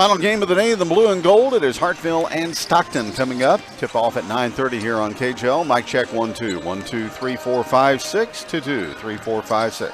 Final game of the day, the blue and gold. It is Hartville and Stockton coming up. Tip off at 9:30 here on KHL. Mic check 1 2. 1 2 3 4 5 6 2 2 3 4 5 6.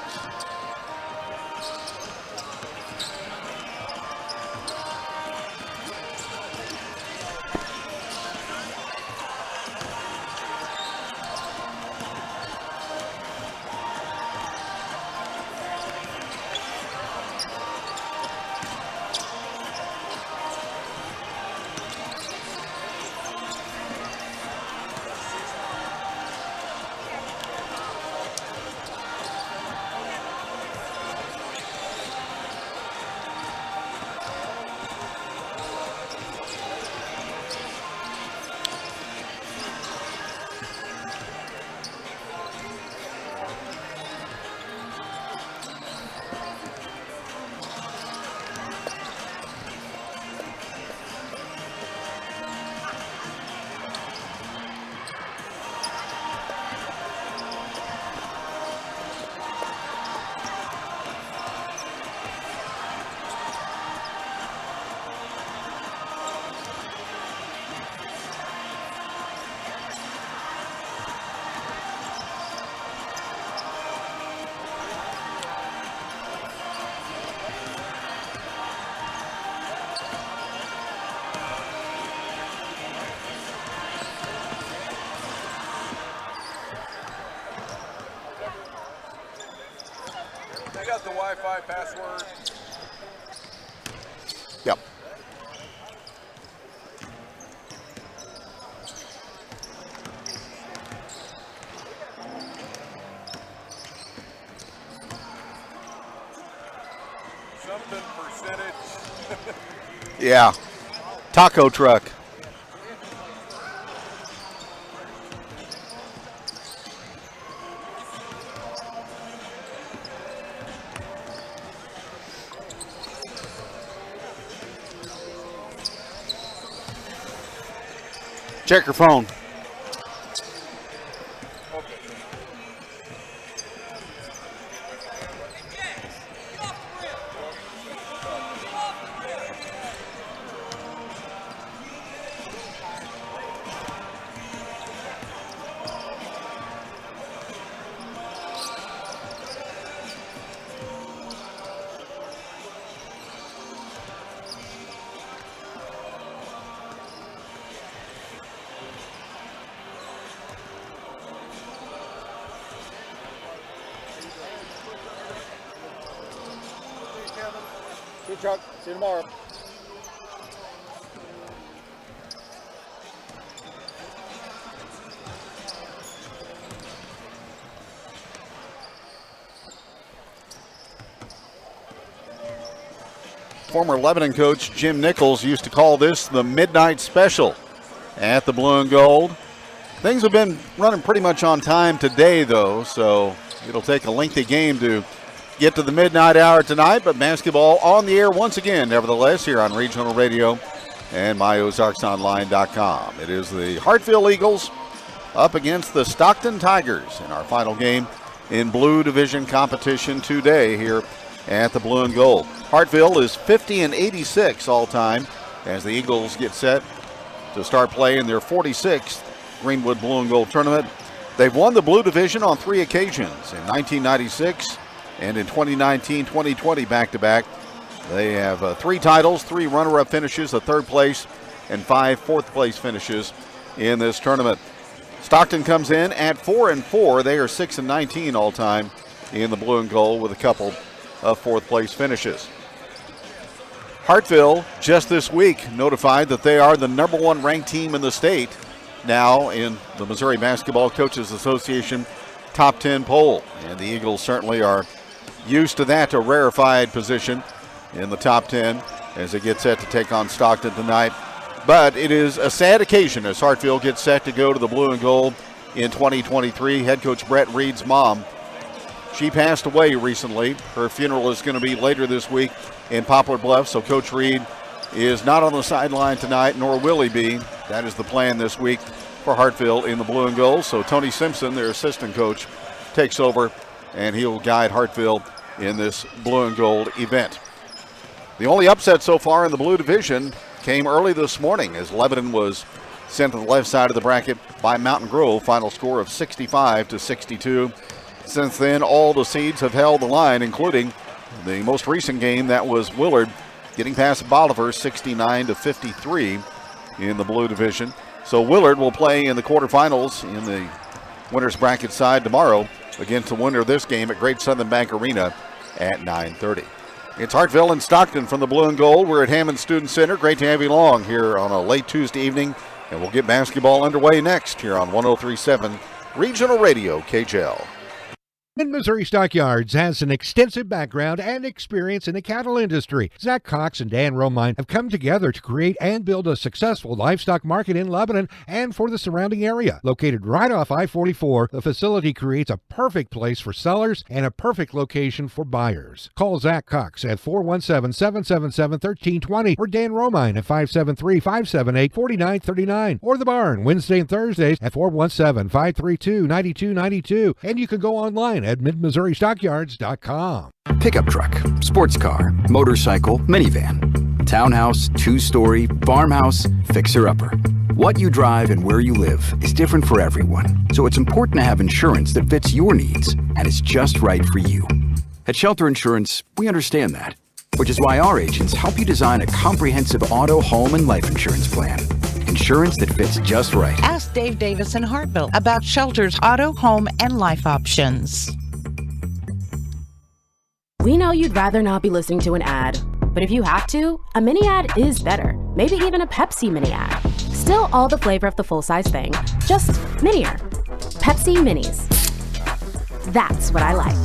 The Wi-Fi password. Yep. Something percentage. Yeah. Taco truck. Check your phone. See you, Chuck. See you tomorrow. Former Lebanon coach Jim Nichols used to call this the midnight special at the blue and gold. Things have been running pretty much on time today, though, so it'll take a lengthy game to get to the midnight hour tonight, but basketball on the air once again, nevertheless, here on Regional Radio and myozarksonline.com. It is the Hartville Eagles up against the Stockton Tigers in our final game in Blue Division competition today here at the Blue and Gold. Hartville is 50-86 all time as the Eagles get set to start play in their 46th Greenwood Blue and Gold tournament. They've won the Blue Division on 3 occasions, in 1996 and in 2019-2020 back-to-back. They have 3 titles, 3 runner-up finishes, a 3rd place, and 5 fourth-place finishes in this tournament. Stockton comes in at 4-4. They are 6-19 all-time in the blue and gold with a couple of 4th-place finishes. Hartville just this week notified that they are the #1 ranked team in the state now in the Missouri Basketball Coaches Association top 10 poll. And the Eagles certainly are used to that, a rarefied position in the top 10 as they get set to take on Stockton tonight. But it is a sad occasion as Hartville gets set to go to the blue and gold in 2023. Head coach Brett Reed's mom, she passed away recently. Her funeral is going to be later this week in Poplar Bluff, so Coach Reed is not on the sideline tonight, nor will he be. That is the plan this week for Hartville in the blue and gold. So Tony Simpson, their assistant coach, takes over, and he'll guide Hartville in this blue and gold event. The only upset so far in the blue division came early this morning as Lebanon was sent to the left side of the bracket by Mountain Grove. Final score of 65-62. Since then, all the seeds have held the line, including the most recent game that was Willard getting past Bolivar 69-53 in the blue division. So Willard will play in the quarterfinals in the winners bracket side tomorrow against the winner of this game at Great Southern Bank Arena at 9:30. It's Hartville and Stockton from the blue and gold. We're at Hammond Student Center. Great to have you along here on a late Tuesday evening, and we'll get basketball underway next here on 103.7 Regional Radio KJL. Mid-Missouri Stockyards has an extensive background and experience in the cattle industry. Zach Cox and Dan Romine have come together to create and build a successful livestock market in Lebanon and for the surrounding area. Located right off I-44, the facility creates a perfect place for sellers and a perfect location for buyers. Call Zach Cox at 417-777-1320 or Dan Romine at 573-578-4939 or The Barn Wednesday and Thursdays at 417-532-9292. And you can go online at midmissouristockyards.com. Pickup truck, sports car, motorcycle, minivan, townhouse, two-story, farmhouse, fixer-upper. What you drive and where you live is different for everyone, so it's important to have insurance that fits your needs and is just right for you. At Shelter Insurance, we understand that, which is why our agents help you design a comprehensive auto, home, and life insurance plan. Insurance that fits just right. Ask Dave Davis in Hartville about Shelter's auto, home, and life options. We know you'd rather not be listening to an ad, but if you have to, a mini ad is better. Maybe even a Pepsi mini ad. Still all the flavor of the full-size thing, just minier. Pepsi Minis. That's what I like.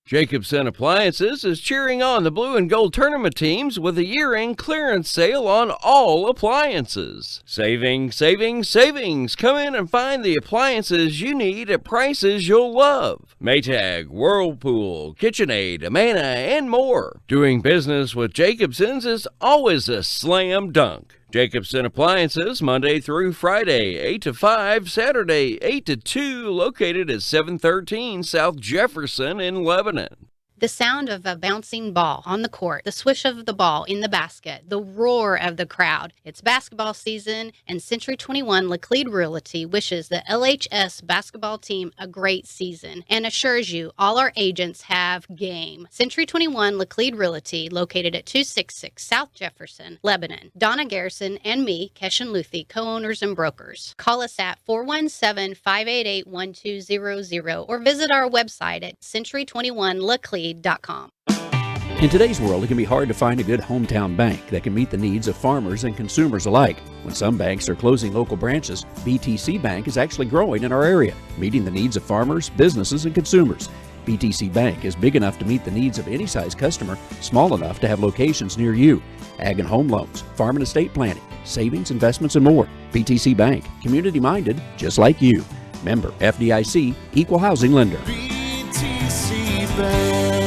Jacobson Appliances is cheering on the blue and gold tournament teams with a year-end clearance sale on all appliances. Savings, savings, savings! Come in and find the appliances you need at prices you'll love. Maytag, Whirlpool, KitchenAid, Amana, and more. Doing business with Jacobson's is always a slam dunk. Jacobson Appliances, Monday through Friday, 8 to 5, Saturday, 8 to 2, located at 713 South Jefferson in Lebanon. The sound of a bouncing ball on the court, the swish of the ball in the basket, the roar of the crowd. It's basketball season, and Century 21 Laclede Realty wishes the LHS basketball team a great season and assures you all our agents have game. Century 21 Laclede Realty, located at 266 South Jefferson, Lebanon. Donna Garrison and me, Keshan Luthi, co-owners and brokers. Call us at 417-588-1200 or visit our website at century21laclede.com. In today's world, it can be hard to find a good hometown bank that can meet the needs of farmers and consumers alike. When some banks are closing local branches, BTC Bank is actually growing in our area, meeting the needs of farmers, businesses, and consumers. BTC Bank is big enough to meet the needs of any size customer, small enough to have locations near you. Ag and home loans, farm and estate planning, savings, investments, and more. BTC Bank, community-minded, just like you. Member FDIC, Equal Housing Lender. BTC Bank.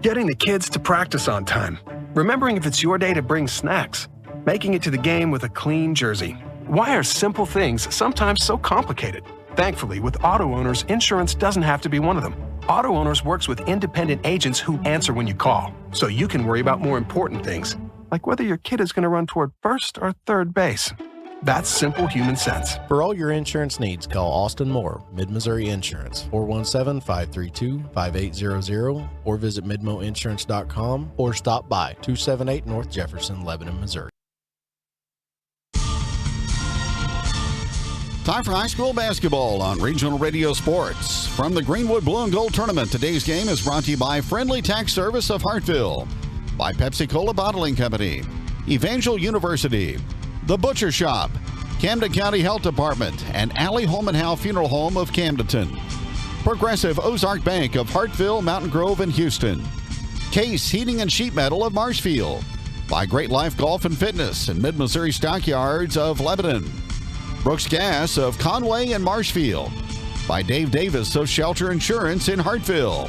Getting the kids to practice on time. Remembering if it's your day to bring snacks. Making it to the game with a clean jersey. Why are simple things sometimes so complicated? Thankfully, with Auto Owners, insurance doesn't have to be one of them. Auto Owners works with independent agents who answer when you call, so you can worry about more important things, like whether your kid is going to run toward first or third base. That's simple human sense. For all your insurance needs, call Austin Moore, Mid-Missouri Insurance, 417-532-5800, or visit midmoinsurance.com, or stop by 278 North Jefferson, Lebanon, Missouri. Time for high school basketball on Regional Radio Sports. From the Greenwood Blue and Gold Tournament, today's game is brought to you by Friendly Tax Service of Hartville, by Pepsi-Cola Bottling Company, Evangel University, The Butcher Shop, Camden County Health Department, and Alley Home and Howe Funeral Home of Camdenton, Progressive Ozark Bank of Hartville, Mountain Grove, and Houston, Case Heating and Sheet Metal of Marshfield, by Great Life Golf and Fitness and Mid-Missouri Stockyards of Lebanon, Brooks Gas of Conway and Marshfield, by Dave Davis of Shelter Insurance in Hartville,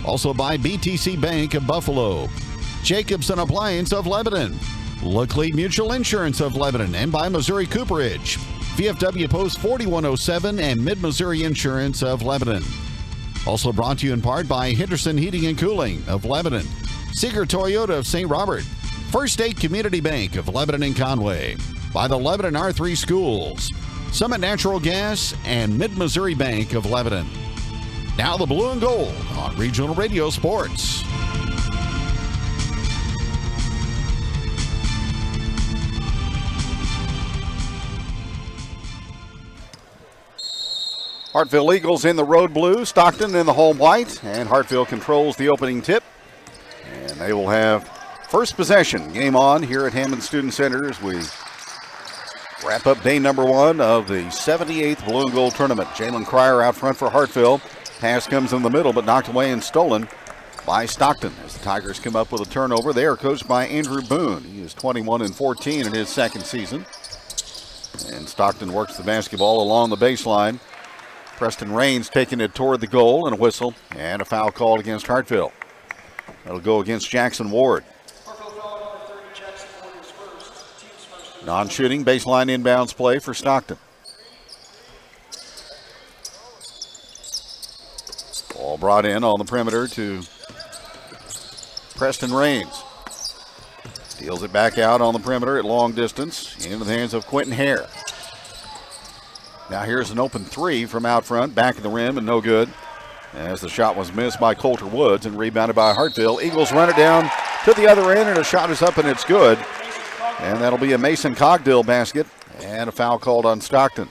also by BTC Bank of Buffalo, Jacobson Appliance of Lebanon, Laclede Mutual Insurance of Lebanon, and by Missouri Cooperage, VFW Post 4107, and Mid-Missouri Insurance of Lebanon. Also brought to you in part by Henderson Heating and Cooling of Lebanon, Seeger Toyota of St. Robert, First State Community Bank of Lebanon and Conway, by the Lebanon R3 Schools, Summit Natural Gas, and Mid-Missouri Bank of Lebanon. Now the blue and gold on Regional Radio Sports. Hartville Eagles in the road blue, Stockton in the home white, and Hartville controls the opening tip. And they will have first possession. Game on here at Hammond Student Center as we wrap up day number 1 of the 78th Blue and Gold Tournament. Jalen Cryer out front for Hartville. Pass comes in the middle, but knocked away and stolen by Stockton as the Tigers come up with a turnover. They are coached by Andrew Boone. He is 21-14 in his second season. And Stockton works the basketball along the baseline. Preston Raines taking it toward the goal, and a whistle and a foul called against Hartville. That'll go against Jackson Ward. Non-shooting baseline inbounds play for Stockton. Ball brought in on the perimeter to Preston Raines. Deals it back out on the perimeter at long distance into the hands of Quentin Hare. Now here's an open three from out front, back of the rim, and no good, as the shot was missed by Coulter Woods and rebounded by Hartville. Eagles run it down to the other end, and a shot is up, and it's good. And that'll be a Mason Cogdill basket, and a foul called on Stockton.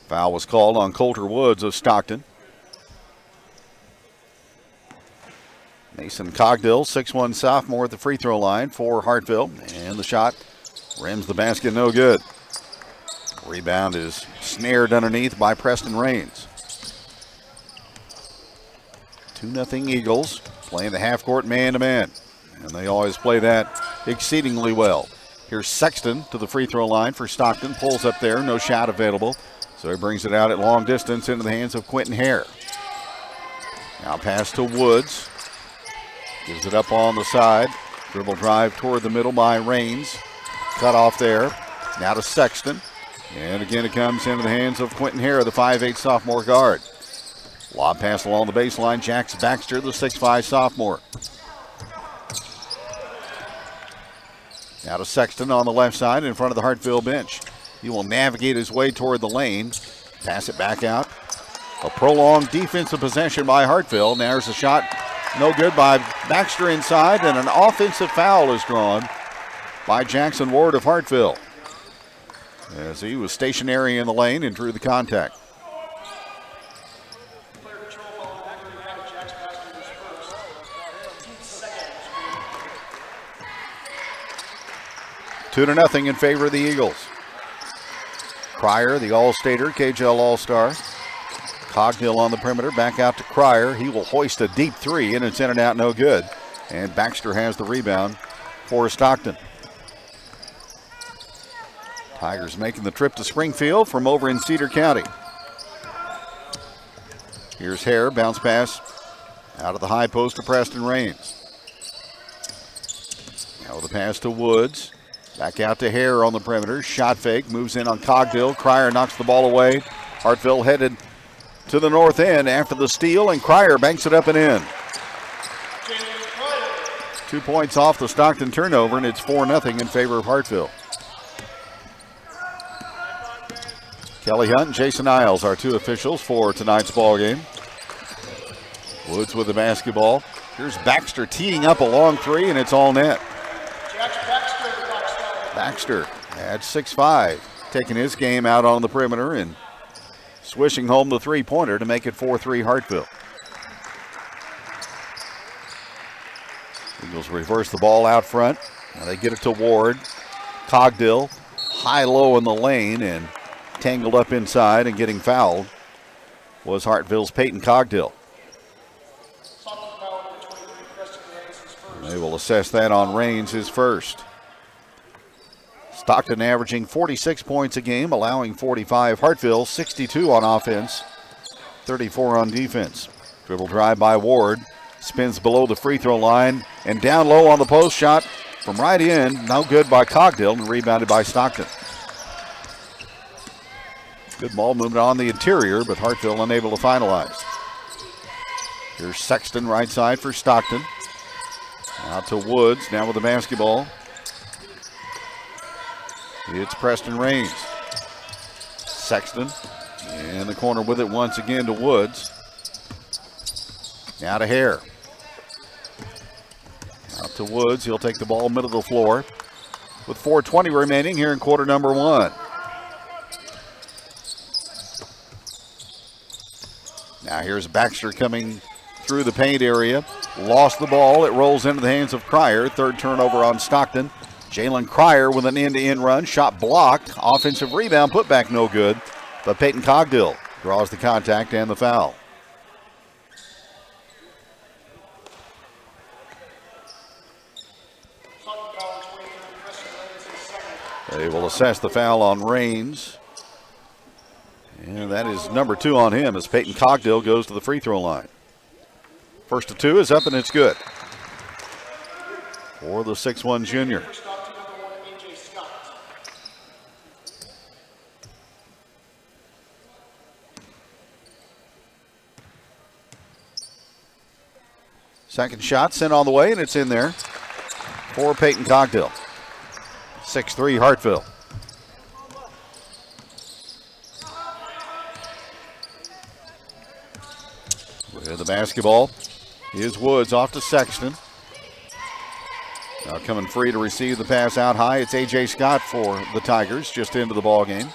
Foul was called on Coulter Woods of Stockton. Mason Cogdill, 6'1" sophomore at the free throw line for Hartville. And the shot rims the basket, no good. Rebound is snared underneath by Preston Raines. 2-0 Eagles playing the half court man-to-man. And they always play that exceedingly well. Here's Sexton to the free throw line for Stockton. Pulls up there, no shot available. So he brings it out at long distance into the hands of Quentin Hare. Now pass to Woods. Gives it up on the side. Dribble drive toward the middle by Raines. Cut off there. Now to Sexton. And again it comes into the hands of Quentin Hare, the 5'8" sophomore guard. Lob pass along the baseline. Jax Baxter, the 6'5" sophomore. Now to Sexton on the left side in front of the Hartville bench. He will navigate his way toward the lane. Pass it back out. A prolonged defensive possession by Hartville. Now there's a shot. No good by Baxter inside, and an offensive foul is drawn by Jackson Ward of Hartville, as he was stationary in the lane and drew the contact. Two to nothing in favor of the Eagles. Cryer, the All-Stater, KJL All-Star. Cogdill on the perimeter, back out to Cryer. He will hoist a deep three, and it's in and out, no good. And Baxter has the rebound for Stockton. Tigers making the trip to Springfield from over in Cedar County. Here's Hare, bounce pass out of the high post to Preston Raines. Now with a pass to Woods. Back out to Hare on the perimeter. Shot fake, moves in on Cogdill. Cryer knocks the ball away. Hartville headed to the north end after the steal, and Cryer banks it up and in. 2 points off the Stockton turnover, and it's 4-0 in favor of Hartville. Kelly Hunt and Jason Isles are two officials for tonight's ball game. Woods with the basketball. Here's Baxter teeing up a long three, and it's all net. Baxter at 6'5", taking his game out on the perimeter and swishing home the three-pointer to make it 4-3 Hartville. Eagles reverse the ball out front. Now they get it to Ward. Cogdill high-low in the lane and tangled up inside, and getting fouled was Hartville's Peyton Cogdill. They will assess that on Raines, his first. Stockton averaging 46 points a game, allowing 45. Hartville 62 on offense, 34 on defense. Dribble drive by Ward. Spins below the free throw line and down low on the post shot. from right in, no good by Cogdill and rebounded by Stockton. Good ball movement on the interior, but Hartville unable to finalize. Here's Sexton right side for Stockton. Out to Woods, now with the basketball. It's Preston Raines. Sexton in the corner with it once again to Woods. Now to Hare. Out to Woods, he'll take the ball middle of the floor with 4:20 remaining here in quarter number 1. Now here's Baxter coming through the paint area. Lost the ball. It rolls into the hands of Cryer. Third turnover on Stockton. Jalen Cryer with an end-to-end run. Shot blocked. Offensive rebound. Put back no good. But Peyton Cogdill draws the contact and the foul. They will assess the foul on Raines. And that is number 2 on him as Peyton Cogdill goes to the free throw line. First of 2 is up and it's good for the 6'1 junior. Second shot sent on the way and it's in there for Peyton Cogdill. 6'3 Hartville. With the basketball is Woods off to Sexton. Now coming free to receive the pass out high. It's A.J. Scott for the Tigers, just into the ball game.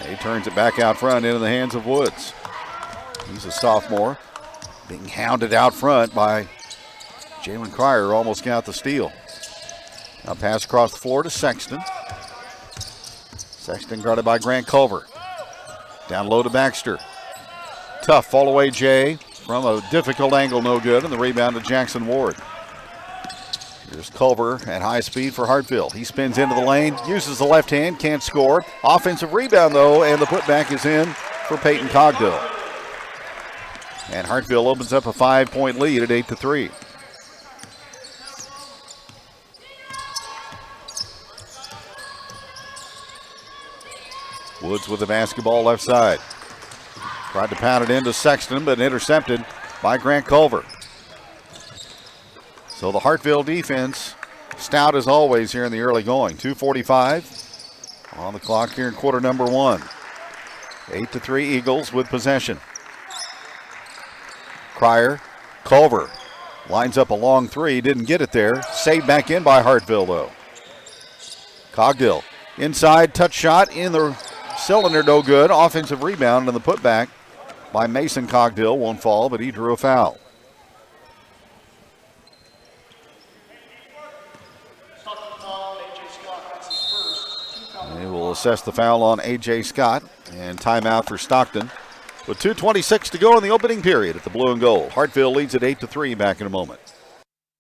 He turns it back out front into the hands of Woods. He's a sophomore, being hounded out front by Jalen Cryer. Almost got the steal. Now pass across the floor to Sexton. Sexton guarded by Grant Culver. Down low to Baxter. Tough fall away Jay from a difficult angle, no good, and the rebound to Jackson Ward. Here's Culver at high speed for Hartville. He spins into the lane, uses the left hand, can't score. Offensive rebound though, and the putback is in for Peyton Cogdill. And Hartville opens up a 5-point lead at 8-3. Woods with the basketball left side. Tried to pound it into Sexton, but intercepted by Grant Culver. So the Hartville defense, stout as always here in the early going. 2:45 on the clock here in quarter number 1. 8-3 Eagles with possession. Cryer, Culver lines up a long 3, didn't get it there. Saved back in by Hartville though. Cogdill inside, touch shot in the cylinder, no good. Offensive rebound and the putback by Mason Cogdill won't fall, but he drew a foul. They will assess the foul on A.J. Scott and timeout for Stockton. With 2:26 to go in the opening period at the Blue and Gold. Hartville leads at 8-3. Back in a moment.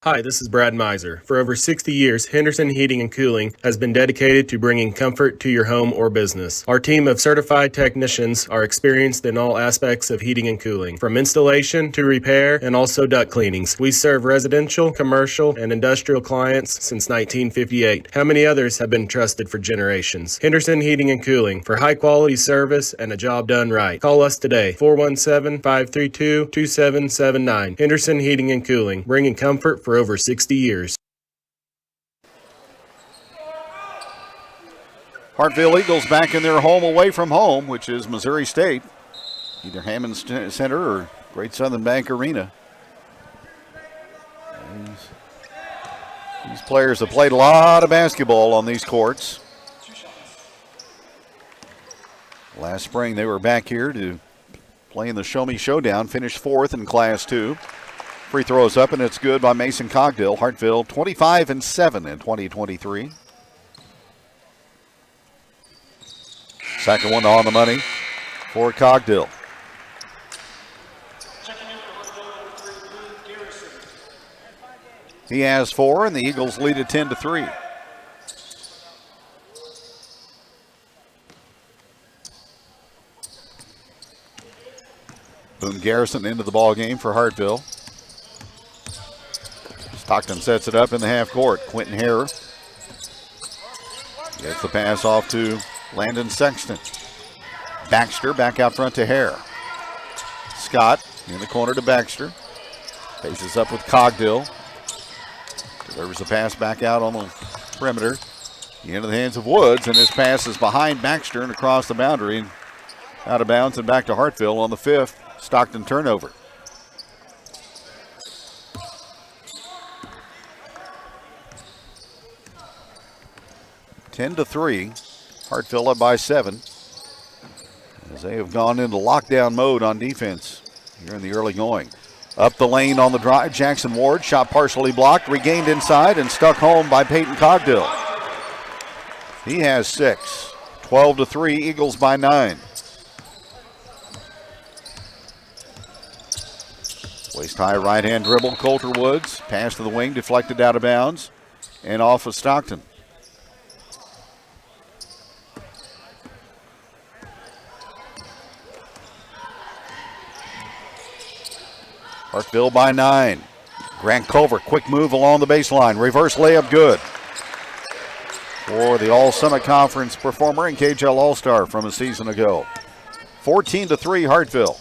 Hi, this is Brad Miser. For over 60 years, Henderson Heating and Cooling has been dedicated to bringing comfort to your home or business. Our team of certified technicians are experienced in all aspects of heating and cooling, from installation to repair and also duct cleanings. We serve residential, commercial, and industrial clients since 1958. How many others have been trusted for generations? Henderson Heating and Cooling, for high-quality service and a job done right. Call us today, 417-532-2779. Henderson Heating and Cooling, bringing comfort for over 60 years. Hartville Eagles back in their home away from home, which is Missouri State. Either Hammond Center or Great Southern Bank Arena. These players have played a lot of basketball on these courts. Last spring they were back here to play in the Show Me Showdown, finished 4th in Class 2. Free throws up, and it's good by Mason Cogdill. Hartville 25-7 in 2023. Second one on the money for Cogdill. He has 4, and the Eagles lead at 10-3. Boone Garrison into the ball game for Hartville. Stockton sets it up in the half court. Quentin Hare gets the pass off to Landon Sexton. Baxter back out front to Hare. Scott in the corner to Baxter. Faces up with Cogdill. Delivers the pass back out on the perimeter. Into the hands of Woods, and his pass is behind Baxter and across the boundary. And out of bounds and back to Hartville on the 5th Stockton turnover. (10-3). Hartville up by 7. As they have gone into lockdown mode on defense here in the early going. Up the lane on the drive, Jackson Ward, shot partially blocked, regained inside and stuck home by Peyton Cogdill. He has 6. 12-3, Eagles by 9. Waist high right hand dribble, Coulter Woods, pass to the wing, deflected out of bounds and off of Stockton. Hartville by 9. Grant Culver, quick move along the baseline. Reverse layup good. For the All-Summit Conference performer and KHL All-Star from a season ago. 14-3 Hartville.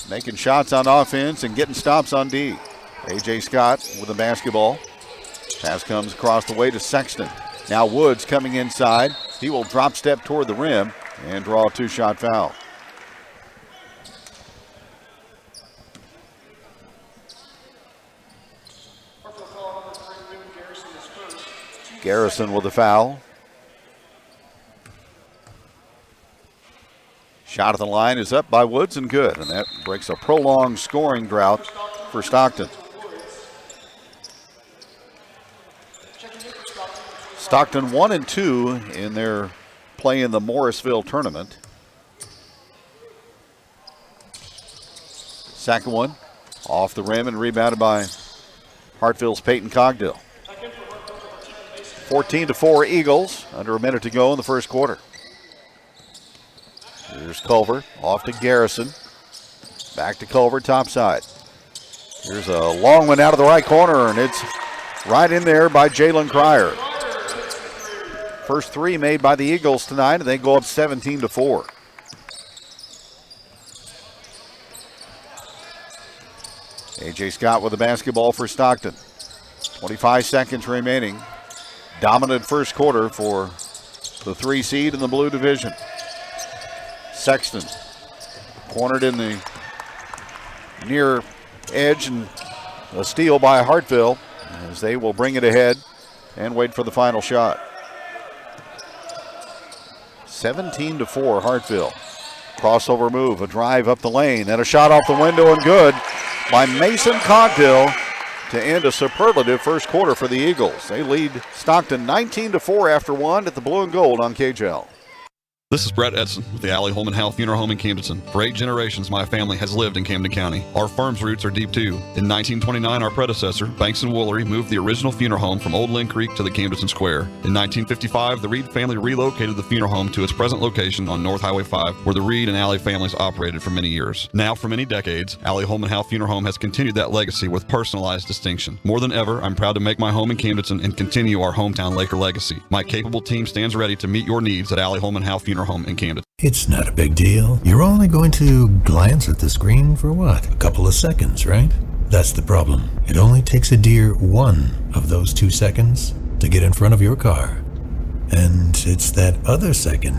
Making shots on offense and getting stops on D. A.J. Scott with the basketball. Pass comes across the way to Sexton. Now Woods coming inside. He will drop step toward the rim and draw a 2-shot foul. Garrison with a foul. Shot at the line is up by Woods and good, and that breaks a prolonged scoring drought for Stockton. Stockton 1-2 in their play in the Morrisville tournament. Second one off the rim and rebounded by Hartville's Peyton Cogdill. 14-4 Eagles, under a minute to go in the first quarter. Here's Culver, off to Garrison. Back to Culver, topside. Here's a long one out of the right corner, and it's right in there by Jalen Cryer. First 3 made by the Eagles tonight, and they go up 17-4. A.J. Scott with the basketball for Stockton. 25 seconds remaining. Dominant first quarter for the 3 seed in the blue division. Sexton cornered in the near edge, and a steal by Hartville as they will bring it ahead and wait for the final shot. 17-4 Hartville. Crossover move, a drive up the lane, and a shot off the window and good by Mason Cogdill to end a superlative first quarter for the Eagles. They lead Stockton 19-4 after 1 at the Blue and Gold on KHL. This is Brett Edson with the Allie Holman Howe Funeral Home in Camdenton. For 8 generations, my family has lived in Camden County. Our firm's roots are deep too. In 1929, our predecessor, Banks & Woolery, moved the original funeral home from Old Lynn Creek to the Camdenton Square. In 1955, the Reed family relocated the funeral home to its present location on North Highway 5, where the Reed and Allie families operated for many years. Now, for many decades, Allie Holman Howe Funeral Home has continued that legacy with personalized distinction. More than ever, I'm proud to make my home in Camdenton and continue our hometown Laker legacy. My capable team stands ready to meet your needs at Allie Holman Howe Funeral Home in Camden. It's not a big deal. You're only going to glance at the screen for what? A couple of seconds, right? That's the problem. It only takes a dear 1 of those 2 seconds to get in front of your car. And it's that other second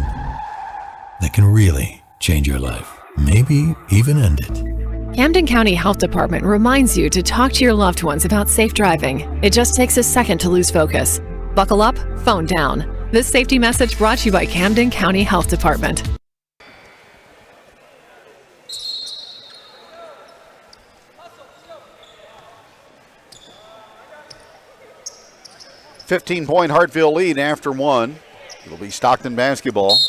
that can really change your life. Maybe even end it. Camden County Health Department reminds you to talk to your loved ones about safe driving. It just takes a second to lose focus. Buckle up, phone down. This safety message brought to you by Camden County Health Department. .15 Hartville lead after 1. It'll be Stockton basketball.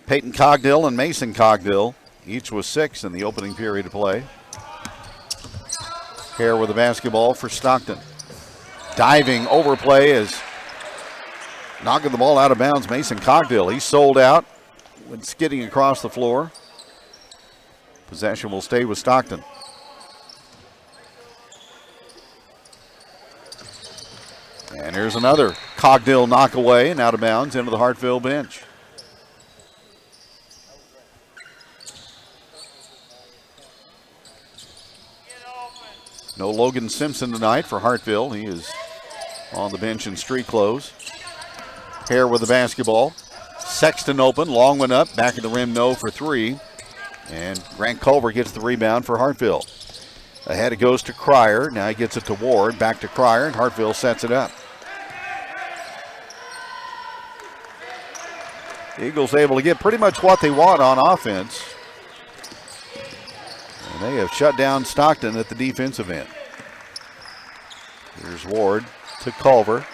Peyton Cogdill and Mason Cogdill, each with 6 in the opening period of play. Hare with the basketball for Stockton. Diving overplay as knocking the ball out of bounds, Mason Cogdill. He's sold out when skidding across the floor. Possession will stay with Stockton. And here's another Cogdill knock away and out of bounds into the Hartville bench. No Logan Simpson tonight for Hartville. He is on the bench in street clothes. Hare with the basketball. Sexton open, long one up, back of the rim, no for three. And Grant Culver gets the rebound for Hartville. Ahead it goes to Cryer. Now he gets it to Ward, back to Cryer, and Hartville sets it up. The Eagles able to get pretty much what they want on offense. And they have shut down Stockton at the defensive end. Here's Ward to Culver.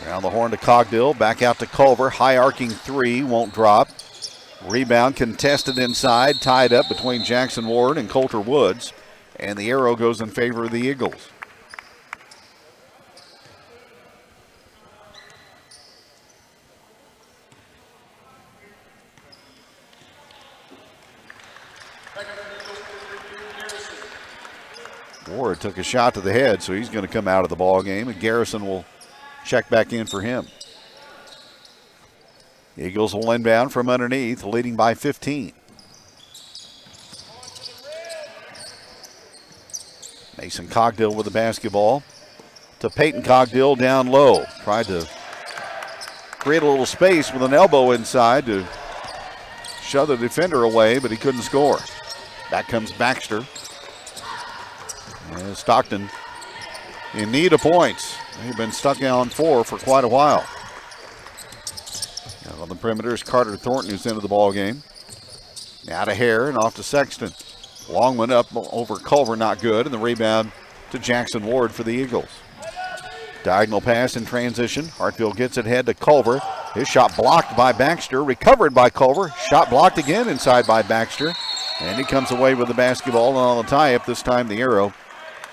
Around the horn to Cogdill, back out to Culver. High arcing three, won't drop. Rebound contested inside, tied up between Jackson Ward and Coulter Woods. And the arrow goes in favor of the Eagles. Ward took a shot to the head, so he's going to come out of the ball game, and Garrison will check back in for him. Eagles will inbound from underneath, leading by 15. Mason Cogdill with the basketball to Peyton Cogdill down low. Tried to create a little space with an elbow inside to shove the defender away, but he couldn't score. Back comes Baxter. And Stockton in need of points. They've been stuck on 4 for quite a while. Now on the perimeter is Carter Thornton, who's into the ball game. Now to Hare and off to Sexton. Long one up over Culver, not good, and the rebound to Jackson Ward for the Eagles. Diagonal pass in transition. Hartville gets it head to Culver. His shot blocked by Baxter, recovered by Culver. Shot blocked again inside by Baxter. And he comes away with the basketball, and on the tie-up this time the arrow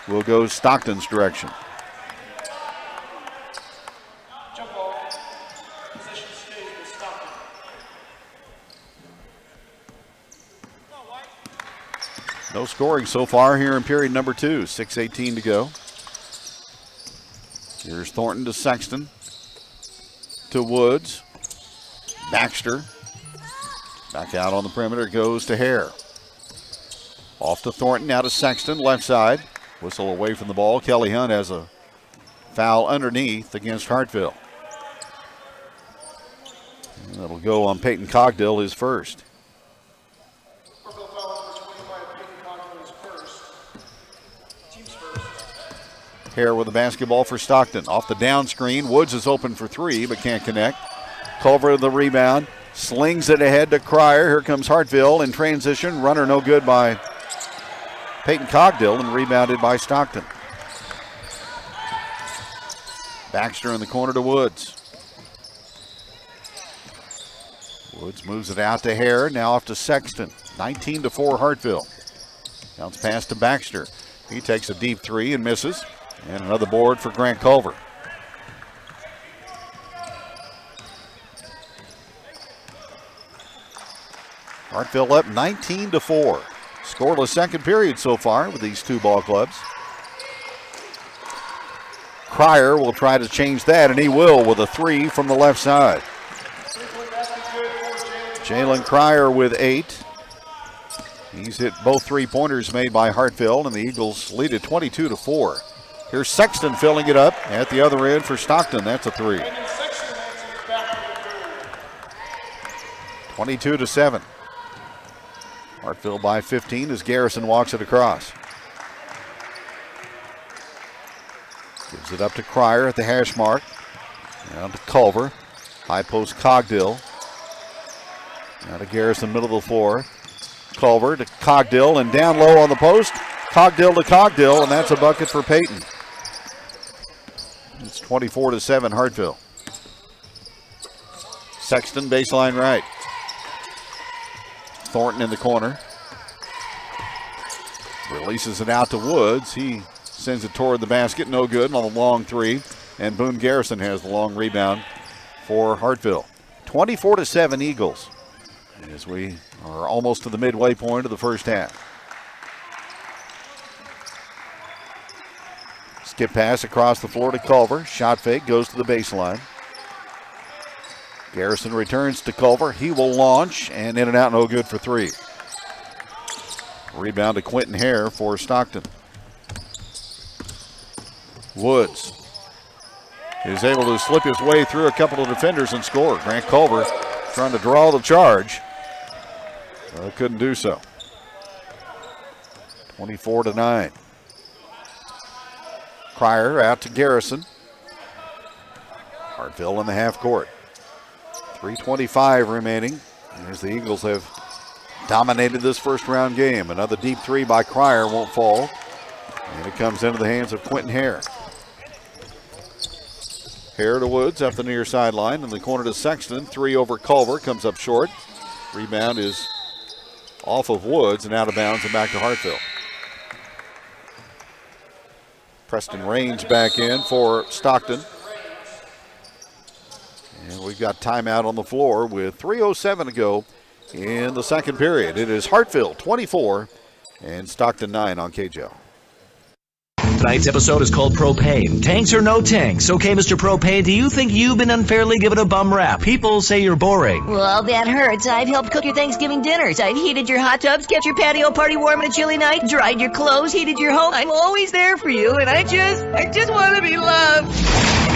will go Stockton's direction. No scoring so far here in period number 2. 6:18 to go. Here's Thornton to Sexton. To Woods. Baxter. Back out on the perimeter goes to Hare. Off to Thornton, now to Sexton, left side. Whistle away from the ball. Kelly Hunt has a foul underneath against Hartville. And that'll go on Peyton Cogdill, his first. Hare with the basketball for Stockton. Off the down screen. Woods is open for three, but can't connect. Culver the rebound. Slings it ahead to Cryer. Here comes Hartville in transition. Runner no good by Peyton Cogdill and rebounded by Stockton. Baxter in the corner to Woods. Woods moves it out to Hare. Now off to Sexton. 19-4 Hartville. Bounce pass to Baxter. He takes a deep three and misses. And another board for Grant Culver. Hartville up 19-4. Scoreless second period so far with these two ball clubs. Cryer will try to change that, and he will with a three from the left side. Jalen Cryer with 8. He's hit both three-pointers made by Hartville, and the Eagles lead it 22-4. Here's Sexton filling it up at the other end for Stockton. That's a three. 22-7. Hartville by 15 as Garrison walks it across. Gives it up to Cryer at the hash mark. Down to Culver. High post Cogdill. Now to Garrison, middle of the floor. Culver to Cogdill and down low on the post. Cogdill to Cogdill, and that's a bucket for Peyton. It's 24-7 Hartville. Sexton baseline right. Thornton in the corner. Releases it out to Woods. He sends it toward the basket. No good on a long three. And Boone Garrison has the long rebound for Hartville. 24-7 Eagles as we are almost to the midway point of the first half. Skip pass across the floor to Culver. Shot fake goes to the baseline. Garrison returns to Culver. He will launch, and in and out, no good for three. Rebound to Quentin Hare for Stockton. Woods is able to slip his way through a couple of defenders and score. Grant Culver trying to draw the charge. Couldn't do so. 24-9. Cryer out to Garrison. Hartville in the half court. 3:25 remaining as the Eagles have dominated this first round game. Another deep three by Cryer won't fall. And it comes into the hands of Quentin Hare. Hare to Woods up the near sideline. In the corner to Sexton. Three over Culver. Comes up short. Rebound is off of Woods and out of bounds and back to Hartville. Preston Range back in for Stockton. And we've got timeout on the floor with 3:07 to go in the second period. It is Hartville 24 and Stockton 9 on KJL. Tonight's episode is called Propane. Tanks or no tanks? Okay, Mr. Propane, do you think you've been unfairly given a bum rap? People say you're boring. Well, that hurts. I've helped cook your Thanksgiving dinners. I've heated your hot tubs, kept your patio party warm on a chilly night, dried your clothes, heated your home. I'm always there for you, and I just want to be loved.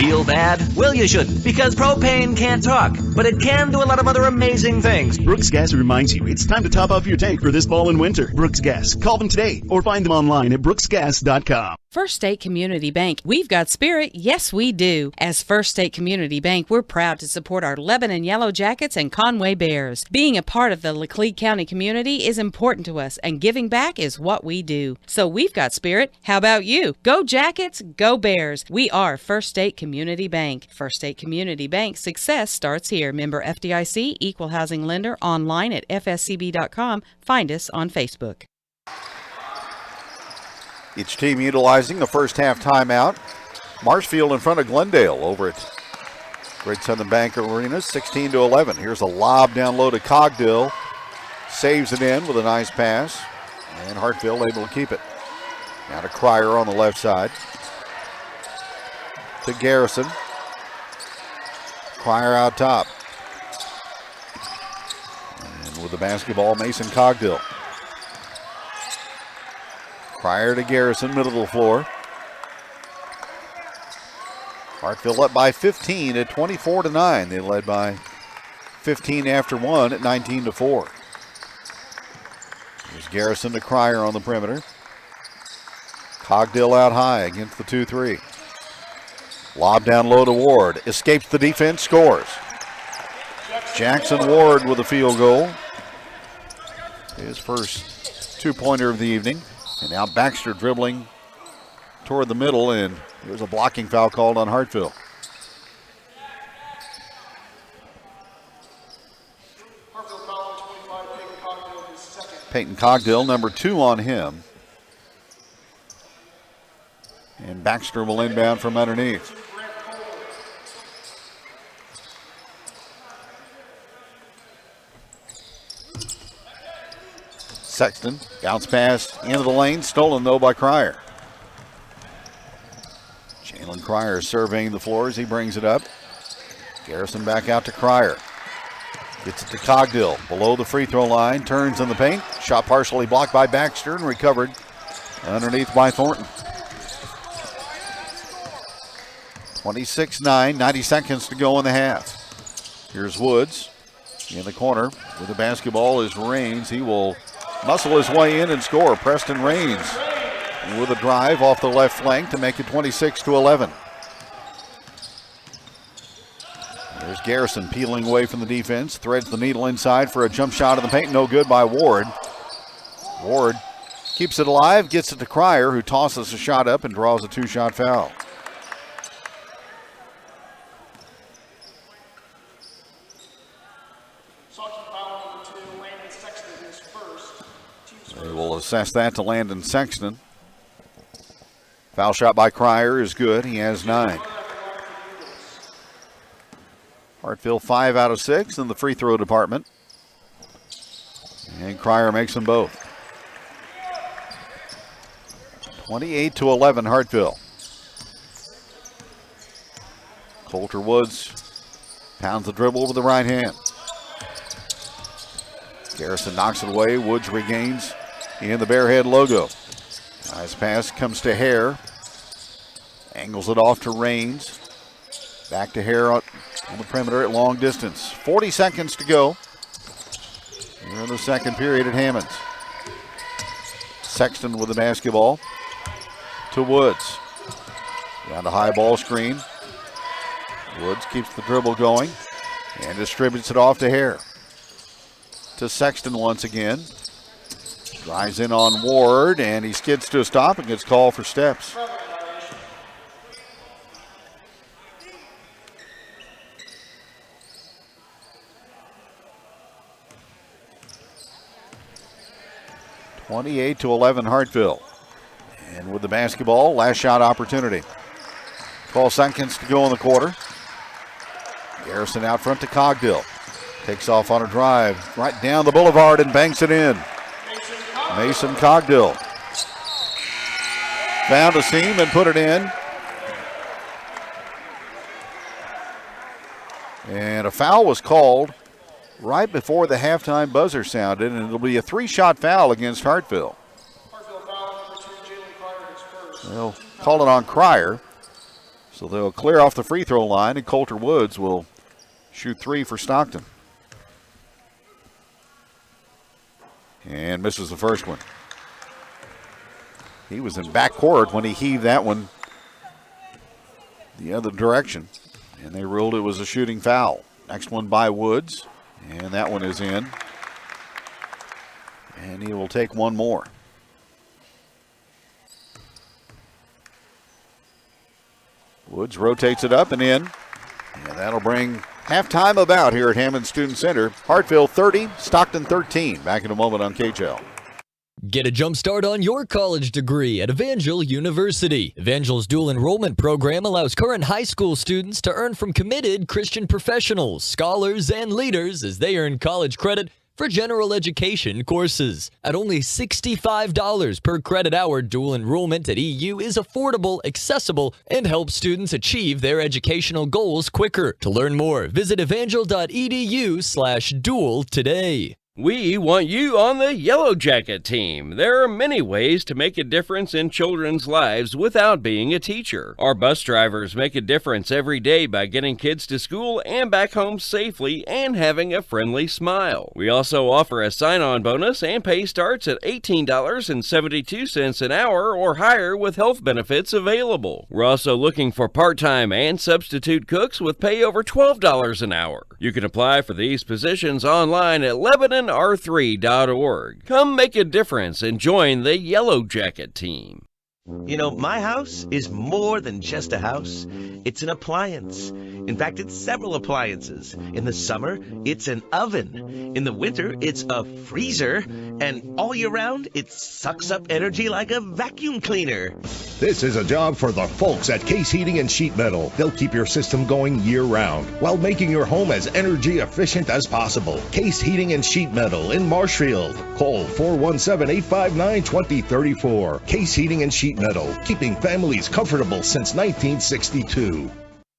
Feel bad? Well, you shouldn't, because propane can't talk, but it can do a lot of other amazing things. Brooks Gas reminds you it's time to top off your tank for this fall and winter. Brooks Gas. Call them today or find them online at brooksgas.com. First State Community Bank. We've got spirit. Yes, we do. As First State Community Bank, we're proud to support our Lebanon Yellow Jackets and Conway Bears. Being a part of the Laclede County community is important to us, and giving back is what we do. So we've got spirit. How about you? Go Jackets, go Bears. We are First State Community Bank. First State Community Bank. Success starts here. Member FDIC, Equal Housing Lender, online at fscb.com. Find us on Facebook. Each team utilizing the first half timeout. Marshfield in front of Glendale over at Great Southern Bank Arena, 16-11. Here's a lob down low to Cogdill. Saves it in with a nice pass. And Hartville able to keep it. Now to Cryer on the left side. To Garrison. Cryer out top. And with the basketball, Mason Cogdill. Cryer to Garrison, middle of the floor. Hartville up by 15 at 24-9. They led by 15 after one at 19-4. There's Garrison to Cryer on the perimeter. Cogdill out high against the 2-3. Lob down low to Ward. Escapes the defense, scores. Jackson Ward with a field goal. His first two-pointer of the evening. And now Baxter dribbling toward the middle, and there's a blocking foul called on Hartville. Peyton Cogdill, number 2 on him. And Baxter will inbound from underneath. Sexton, bounce pass into the lane, stolen though by Cryer. Jalen Cryer surveying the floor as he brings it up. Garrison back out to Cryer. Gets it to Cogdill, below the free throw line, turns in the paint. Shot partially blocked by Baxter and recovered underneath by Thornton. 26-9, 90 seconds to go in the half. Here's Woods in the corner with the basketball is Raines. He will muscle his way in and score. Preston Raines with a drive off the left flank to make it 26-11. There's Garrison peeling away from the defense, threads the needle inside for a jump shot in the paint. No good by Ward. Ward keeps it alive, gets it to Cryer, who tosses a shot up and draws a 2-shot foul. They will assess that to Landon Sexton. Foul shot by Cryer is good. He has 9. Hartville 5 out of 6 in the free throw department. And Cryer makes them both. 28-11 Hartville. Coulter Woods pounds the dribble with the right hand. Garrison knocks it away. Woods regains in the Bearhead logo. Nice pass comes to Hare. Angles it off to Raines. Back to Hare on the perimeter at long distance. 40 seconds to go. We're in the second period at Hammonds. Sexton with the basketball to Woods. Down to high ball screen. Woods keeps the dribble going and distributes it off to Hare. To Sexton once again. Drives in on Ward, and he skids to a stop and gets called for steps. (28-11) Hartville. And with the basketball, last shot opportunity. 12 seconds to go in the quarter. Garrison out front to Cogdill. Takes off on a drive right down the boulevard and banks it in. Mason Cogdill found a seam and put it in. And a foul was called right before the halftime buzzer sounded, and it'll be a 3-shot foul against Hartville. They'll call it on Cryer, so they'll clear off the free throw line, and Coulter Woods will shoot 3 for Stockton. And misses the first one. He was in backcourt when he heaved that one the other direction, and they ruled it was a shooting foul. Next one by Woods, and that one is in. And he will take one more. Woods rotates it up and in, and that'll bring halftime about here at Hammond Student Center. Hartville 30, Stockton 13. Back in a moment on KHL. Get a jump start on your college degree at Evangel University. Evangel's dual enrollment program allows current high school students to earn from committed Christian professionals, scholars, and leaders as they earn college credit for general education courses. At only $65 per credit hour, dual enrollment at EU is affordable, accessible, and helps students achieve their educational goals quicker. To learn more, visit evangel.edu/dual today. We want you on the Yellow Jacket team. There are many ways to make a difference in children's lives without being a teacher. Our bus drivers make a difference every day by getting kids to school and back home safely and having a friendly smile. We also offer a sign-on bonus, and pay starts at $18.72 an hour or higher with health benefits available. We're also looking for part-time and substitute cooks with pay over $12 an hour. You can apply for these positions online at LebanonR3.org. Come make a difference and join the Yellow Jacket team. You know, my house is more than just a house. It's an appliance. In fact, it's several appliances. In the summer, it's an oven. In the winter, it's a freezer. And all year round, it sucks up energy like a vacuum cleaner. This is a job for the folks at Case Heating and Sheet Metal. They'll keep your system going year-round while making your home as energy efficient as possible. Case Heating and Sheet Metal in Marshfield. Call 417-859-2034. Case Heating and Sheet Metal, keeping families comfortable since 1962.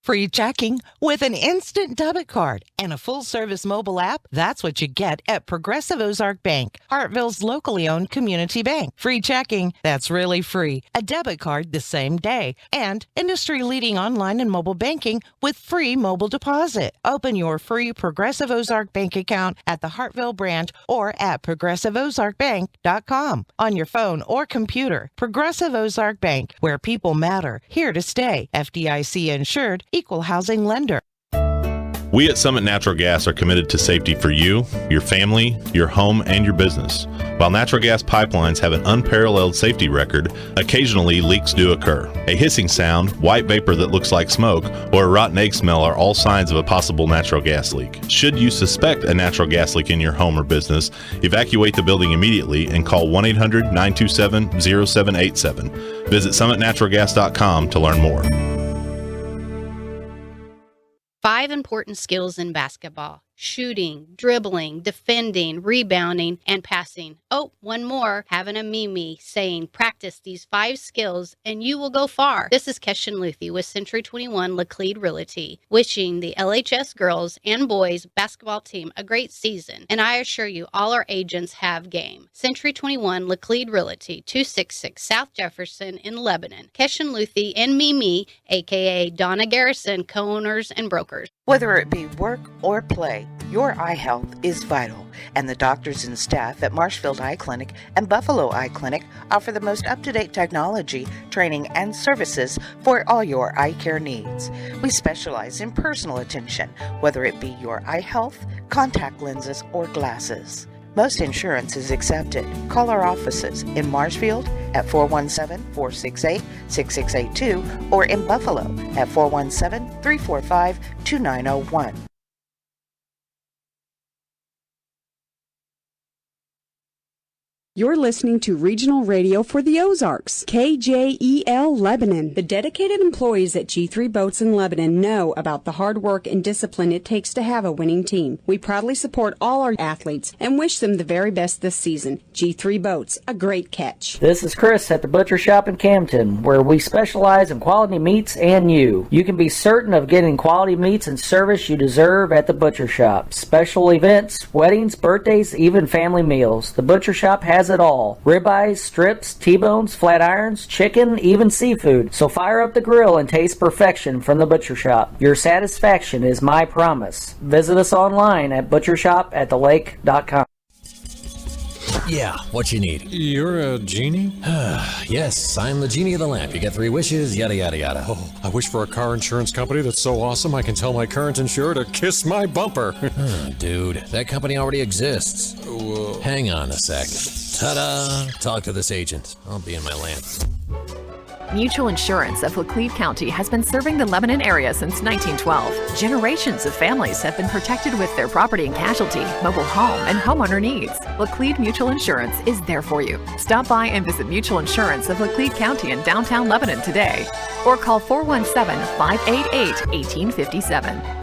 Free checking with an instant debit card and a full-service mobile app. That's what you get at Progressive Ozark Bank, Hartville's locally owned community bank. Free checking, that's really free. A debit card the same day. And industry-leading online and mobile banking with free mobile deposit. Open your free Progressive Ozark Bank account at the Hartville branch or at progressiveozarkbank.com on your phone or computer. Progressive Ozark Bank, where people matter. Here to stay. FDIC insured. Equal housing lender. We at Summit Natural Gas are committed to safety for you, your family, your home, and your business. While natural gas pipelines have an unparalleled safety record, occasionally leaks do occur. A hissing sound, white vapor that looks like smoke, or a rotten egg smell are all signs of a possible natural gas leak. Should you suspect a natural gas leak in your home or business, evacuate the building immediately and call 1-800-927-0787. Visit summitnaturalgas.com to learn more. 5 important skills in basketball: shooting, dribbling, defending, rebounding, and passing. Oh, one more, having a Mimi saying, practice these 5 skills and you will go far. This is Keshin Luthi with Century 21 Laclede Realty, wishing the LHS girls and boys basketball team a great season. And I assure you, all our agents have game. Century 21 Laclede Realty, 266 South Jefferson in Lebanon. Keshin Luthi and Mimi, aka Donna Garrison, co-owners and brokers. Whether it be work or play, your eye health is vital, and the doctors and staff at Marshfield Eye Clinic and Buffalo Eye Clinic offer the most up-to-date technology, training, and services for all your eye care needs. We specialize in personal attention, whether it be your eye health, contact lenses, or glasses. Most insurance is accepted. Call our offices in Marshfield at 417-468-6682 or in Buffalo at 417-345-2901. You're listening to Regional Radio for the Ozarks, KJEL Lebanon. The dedicated employees at G3 Boats in Lebanon know about the hard work and discipline it takes to have a winning team. We proudly support all our athletes and wish them the very best this season. G3 Boats, a great catch. This is Chris at the Butcher Shop in Camden, where we specialize in quality meats and you. You can be certain of getting quality meats and service you deserve at the Butcher Shop. Special events, weddings, birthdays, even family meals. The Butcher Shop has it all. Ribeyes, strips, T-bones, flat irons, chicken, even seafood. So fire up the grill and taste perfection from the Butcher Shop. Your satisfaction is my promise. Visit us online at butchershopatthelake.com. Yeah, what you need? You're a genie? Yes, I'm the genie of the lamp. You get 3 wishes, yada yada yada. Oh, I wish for a car insurance company that's so awesome I can tell my current insurer to kiss my bumper. Dude, that company already exists. Hang on a sec. Ta-da! Talk to this agent. I'll be in my lamp. Mutual Insurance of Laclede County has been serving the Lebanon area since 1912. Generations of families have been protected with their property and casualty, mobile home, and homeowner needs. Laclede Mutual Insurance is there for you. Stop by and visit Mutual Insurance of Laclede County in downtown Lebanon today, or call 417-588-1857.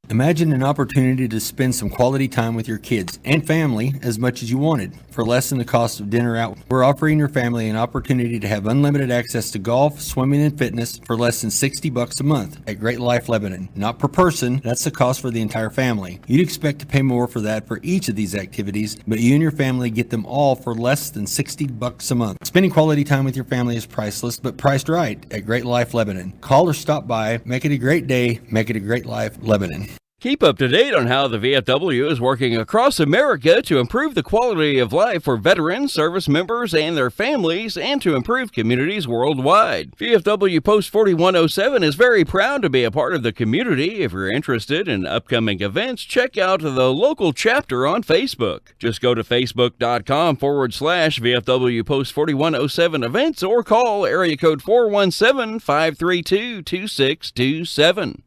Imagine an opportunity to spend some quality time with your kids and family as much as you wanted for less than the cost of dinner out. We're offering your family an opportunity to have unlimited access to golf, swimming, and fitness for less than $60 a month at Great Life Lebanon. Not per person, that's the cost for the entire family. You'd expect to pay more for that for each of these activities, but you and your family get them all for less than $60 a month. Spending quality time with your family is priceless, but priced right at Great Life Lebanon. Call or stop by. Make it a great day. Make it a Great Life Lebanon. Keep up to date on how the VFW is working across America to improve the quality of life for veterans, service members, and their families, and to improve communities worldwide. VFW Post 4107 is very proud to be a part of the community. If you're interested in upcoming events, check out the local chapter on Facebook. Just go to facebook.com/VFW Post 4107 events or call area code 417-532-2627.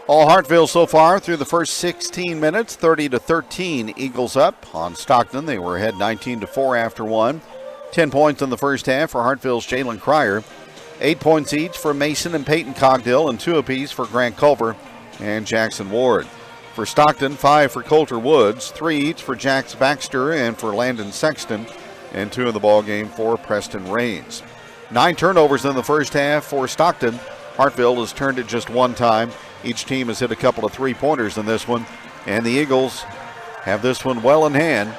All Hartville so far through the first 16 minutes, 30-13, Eagles up on Stockton. They were ahead 19-4 after one. 10 points in the first half for Hartville's Jalen Cryer. 8 points each for Mason and Peyton Cogdill, and 2 apiece for Grant Culver and Jackson Ward. For Stockton, 5 for Coulter Woods, 3 each for Jax Baxter and for Landon Sexton, and 2 in the ball game for Preston Raines. 9 turnovers in the first half for Stockton. Hartville has turned it just 1 time. Each team has hit a couple of 3-pointers in this one, and the Eagles have this one well in hand.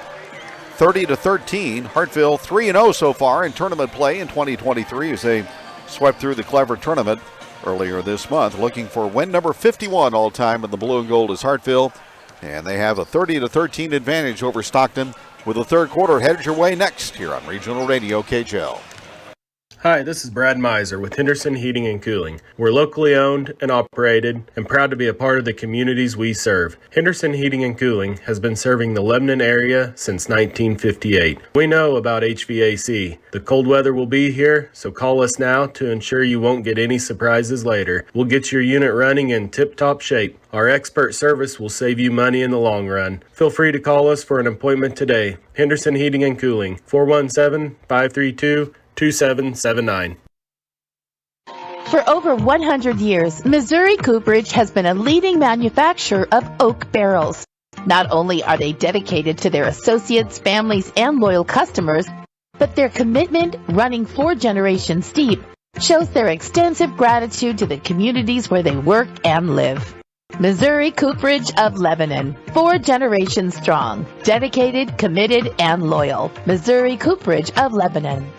30-13, Hartville 3-0 so far in tournament play in 2023 as they swept through the Clever tournament earlier this month. Looking for win number 51 all time in the blue and gold is Hartville, and they have a 30-13 advantage over Stockton with the third quarter headed your way next here on Regional Radio KJL. Hi, this is Brad Miser with Henderson Heating and Cooling. We're locally owned and operated and proud to be a part of the communities we serve. Henderson Heating and Cooling has been serving the Lebanon area since 1958. We know about HVAC. The cold weather will be here, so call us now to ensure you won't get any surprises later. We'll get your unit running in tip-top shape. Our expert service will save you money in the long run. Feel free to call us for an appointment today. Henderson Heating and Cooling, 417-532-2779. For over 100 years, Missouri Cooperage has been a leading manufacturer of oak barrels. Not only are they dedicated to their associates, families, and loyal customers, but their commitment, running 4 generations deep, shows their extensive gratitude to the communities where they work and live. Missouri Cooperage of Lebanon, 4 generations strong, dedicated, committed, and loyal. Missouri Cooperage of Lebanon.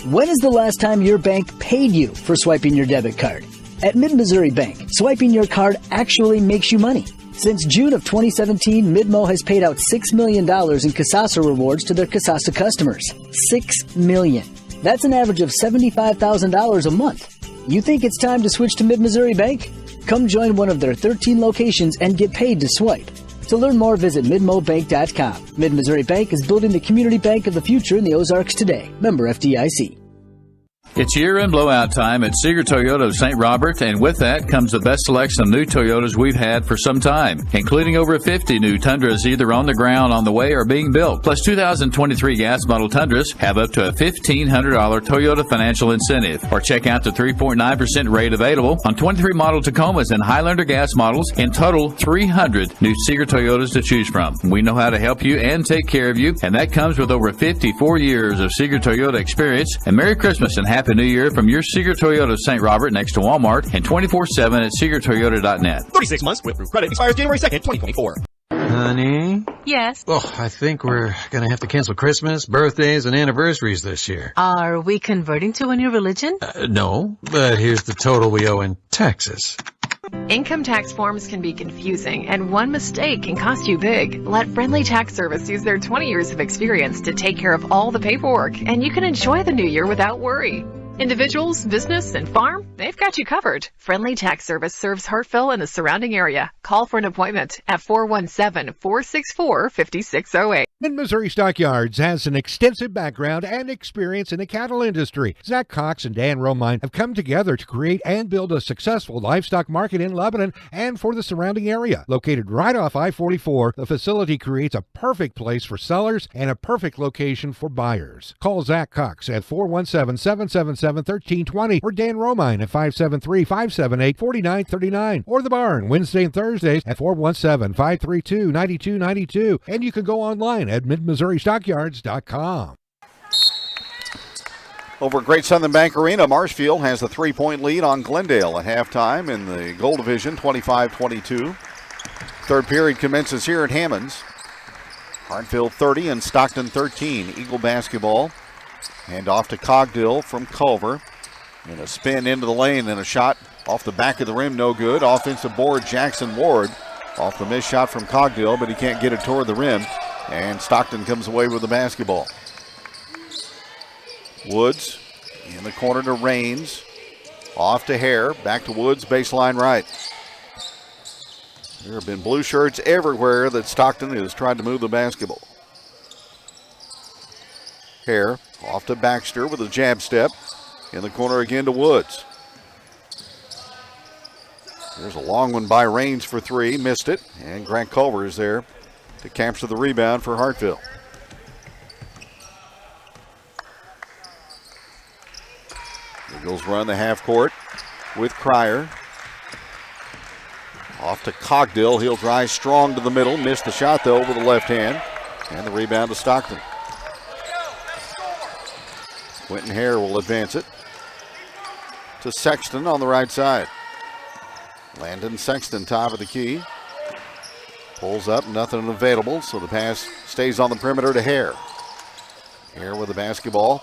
When is the last time your bank paid you for swiping your debit card? At Mid-Missouri Bank, swiping your card actually makes you money. Since June of 2017, Midmo has paid out $6 million in Kasasa rewards to their Kasasa customers. $6 million. That's an average of $75,000 a month. You think it's time to switch to Mid-Missouri Bank? Come join one of their 13 locations and get paid to swipe. To learn more, visit midmobank.com. Mid-Missouri Bank is building the community bank of the future in the Ozarks today. Member FDIC. It's year-end blowout time at Seeger Toyota of St. Robert, and with that comes the best selection of new Toyotas we've had for some time, including over 50 new Tundras either on the ground, on the way, or being built. Plus 2023 gas model Tundras have up to a $1,500 Toyota financial incentive. Or check out the 3.9% rate available on 23 model Tacomas and Highlander gas models. In total, 300 new Seeger Toyotas to choose from. We know how to help you and take care of you, and that comes with over 54 years of Seeger Toyota experience. And Merry Christmas and Happy New Year from your Seeger Toyota of St. Robert next to Walmart, and 24/7 at SeegerToyota.net. 36 months with through credit expires January 2nd, 2024. Honey? Yes? Oh, I think we're gonna have to cancel Christmas, birthdays, and anniversaries this year. Are we converting to a new religion? No, but here's the total we owe in taxes. Income tax forms can be confusing, and one mistake can cost you big. Let Friendly Tax Service use their 20 years of experience to take care of all the paperwork, and you can enjoy the new year without worry. Individuals, business, and farm, they've got you covered. Friendly Tax Service serves Hartville and the surrounding area. Call for an appointment at 417-464-5608. Mid-Missouri Stockyards has an extensive background and experience in the cattle industry. Zach Cox and Dan Romine have come together to create and build a successful livestock market in Lebanon and for the surrounding area. Located right off I-44, the facility creates a perfect place for sellers and a perfect location for buyers. Call Zach Cox at 417-777-1320 or Dan Romine at 573-578-4939 or The Barn Wednesday and Thursdays at 417-532-9292. And you can go online at midmissouristockyards.com. Over at Great Southern Bank Arena, Marshfield has a 3-point lead on Glendale at halftime in the Gold Division, 25-22. Third period commences here at Hammonds. Hartville 30 and Stockton 13. Eagle basketball. Hand off to Cogdill from Culver. And a spin into the lane and a shot off the back of the rim, no good. Offensive board, Jackson Ward off the missed shot from Cogdill, but he can't get it toward the rim. And Stockton comes away with the basketball. Woods in the corner to Raines. Off to Hare. Back to Woods, baseline right. There have been blue shirts everywhere that Stockton has tried to move the basketball. Hare off to Baxter with a jab step. In the corner again to Woods. There's a long one by Raines for three. Missed it. And Grant Culver is there to capture the rebound for Hartville. Eagles run the half court with Cryer. Off to Cogdill. He'll drive strong to the middle. Missed the shot though with the left hand. And the rebound to Stockton. Quentin Hare will advance it to Sexton on the right side. Landon Sexton, top of the key. Pulls up, nothing available, so the pass stays on the perimeter to Hare. Hare with the basketball,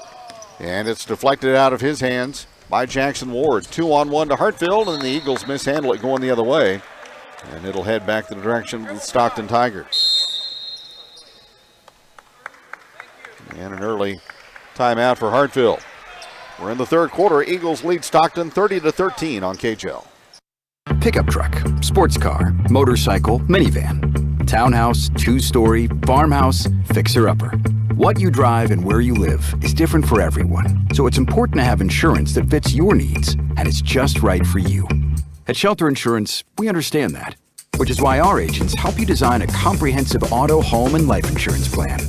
and it's deflected out of his hands by Jackson Ward. 2-on-1 to Hartfield, and the Eagles mishandle it going the other way. And it'll head back to the direction of the Stockton Tigers. And an early timeout for Hartfield. We're in the third quarter. Eagles lead Stockton 30-13 on KJL. Pickup truck, sports car, motorcycle, minivan, townhouse, two-story, farmhouse, fixer-upper. What you drive and where you live is different for everyone, so it's important to have insurance that fits your needs and is just right for you. At Shelter Insurance, we understand that, which is why our agents help you design a comprehensive auto, home, and life insurance plan.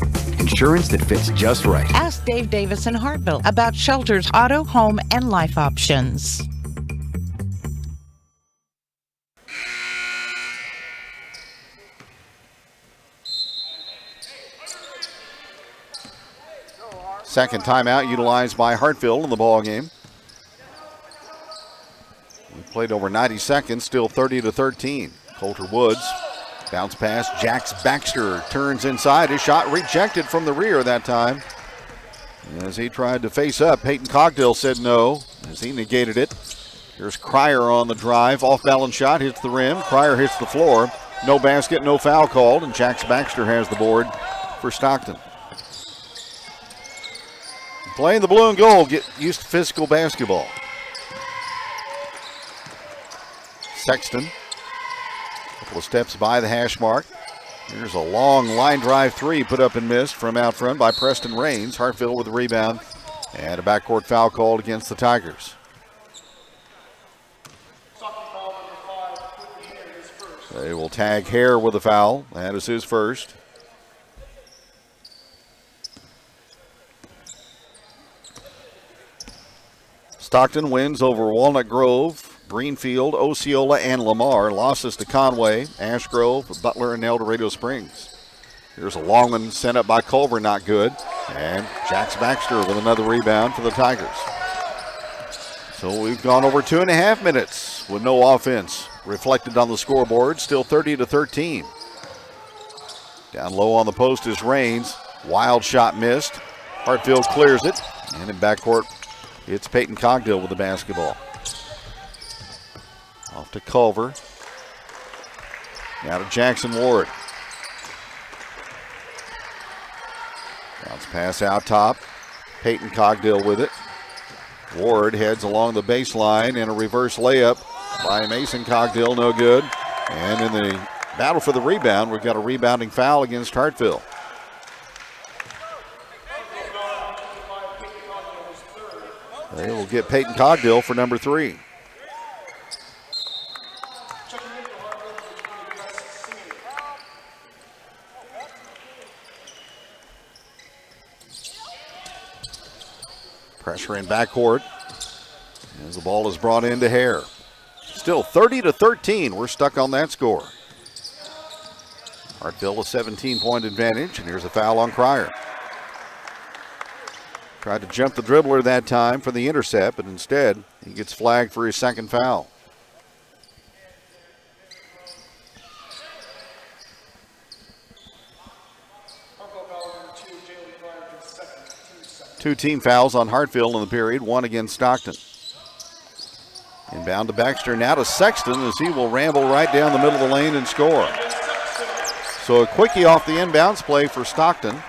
Insurance that fits just right. Ask Dave Davis in Hartville about Shelter's auto, home, and life options. Second timeout utilized by Hartville in the ball game. We played over 90 seconds, still 30-13. Coulter Woods, bounce pass. Jax Baxter turns inside. His shot rejected from the rear that time. As he tried to face up, Peyton Cogdill said no as he negated it. Here's Cryer on the drive. Off-balance shot, hits the rim. Cryer hits the floor. No basket, no foul called, and Jax Baxter has the board for Stockton. Playing the blue and gold, get used to physical basketball. Sexton, a couple of steps by the hash mark. Here's a long line drive three put up and missed from out front by Preston Raines. Hartville with the rebound and a backcourt foul called against the Tigers. They will tag Hare with a foul. That is his first. Stockton wins over Walnut Grove, Greenfield, Osceola, and Lamar. Losses to Conway, Ash Grove, Butler, and El Dorado Springs. Here's a long one sent up by Culver, not good. And Jax Baxter with another rebound for the Tigers. So we've gone over 2.5 minutes with no offense reflected on the scoreboard. Still 30-13. Down low on the post is Raines. Wild shot missed. Hartville clears it. And in backcourt, it's Peyton Cogdill with the basketball. Off to Culver. Now to Jackson Ward. Bounce pass out top. Peyton Cogdill with it. Ward heads along the baseline and a reverse layup by Mason Cogdill, no good. And in the battle for the rebound, we've got a rebounding foul against Hartville. They will get Peyton Cogdill for number 3. Pressure in backcourt as the ball is brought into Hare. Still 30-13. We're stuck on that score. Hartville a 17-point advantage, and here's a foul on Cryer. Tried to jump the dribbler that time for the intercept, but instead he gets flagged for his second foul. Two team fouls on Hartville in the period, one against Stockton. Inbound to Baxter, now to Sexton as he will ramble right down the middle of the lane and score. So a quickie off the inbounds play for Stockton.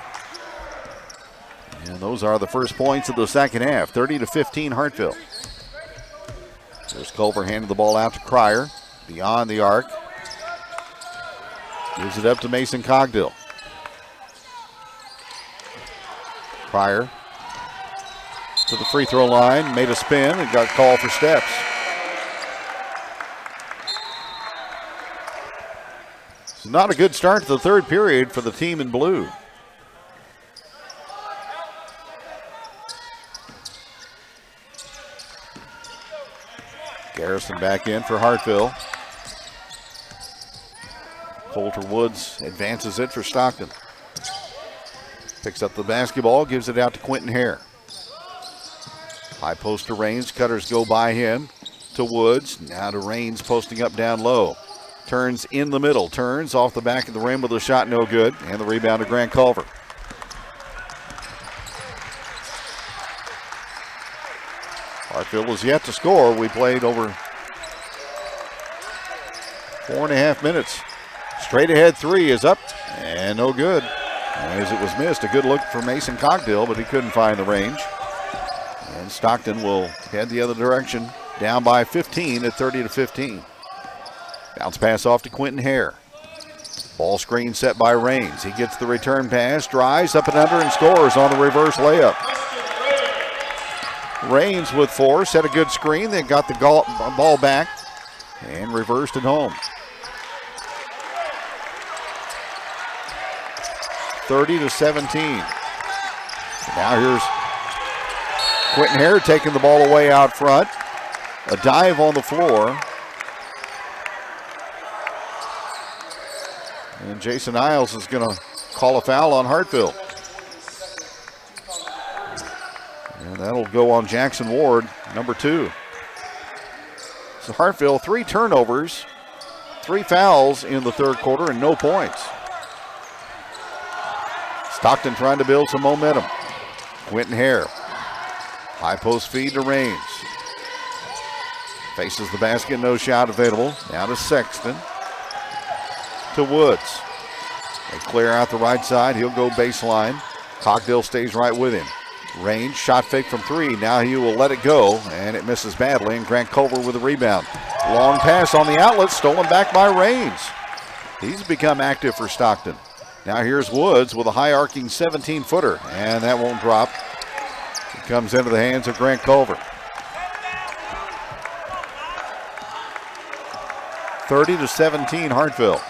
And those are the first points of the second half, 30-15 Hartville. There's Culver handing the ball out to Cryer, beyond the arc. Gives it up to Mason Cogdill. Cryer to the free throw line, made a spin and got called for steps. It's not a good start to the third period for the team in blue. Garrison back in for Hartville. Coulter Woods advances it for Stockton. Picks up the basketball, gives it out to Quentin Hare. High post to Raines, cutters go by him to Woods. Now to Raines posting up down low. Turns in the middle, turns off the back of the rim with a shot, no good. And the rebound to Grant Culver. Hartville is yet to score. We played over 4.5 minutes. Straight ahead three is up and no good. As it was missed, a good look for Mason Cogdill, but he couldn't find the range. And Stockton will head the other direction, down by 15 at 30-15. Bounce pass off to Quentin Hare. Ball screen set by Raines. He gets the return pass, drives up and under and scores on the reverse layup. Raines with force, had a good screen, then got the ball back and reversed it home. 30-17. Now here's Quentin Hare taking the ball away out front. A dive on the floor. And Jason Isles is going to call a foul on Hartville. And that'll go on Jackson Ward, number 2. So Hartville, 3 turnovers, 3 fouls in the third quarter, and no points. Stockton trying to build some momentum. Quentin Hare. High post feed to Raines. Faces the basket, no shot available. Now to Sexton. To Woods. They clear out the right side. He'll go baseline. Cogdill stays right with him. Raines, shot fake from 3. Now he will let it go, and it misses badly, and Grant Culver with a rebound. Long pass on the outlet, stolen back by Raines. He's become active for Stockton. Now here's Woods with a high arcing 17-footer, and that won't drop. It comes into the hands of Grant Culver. 30-17 Hartville.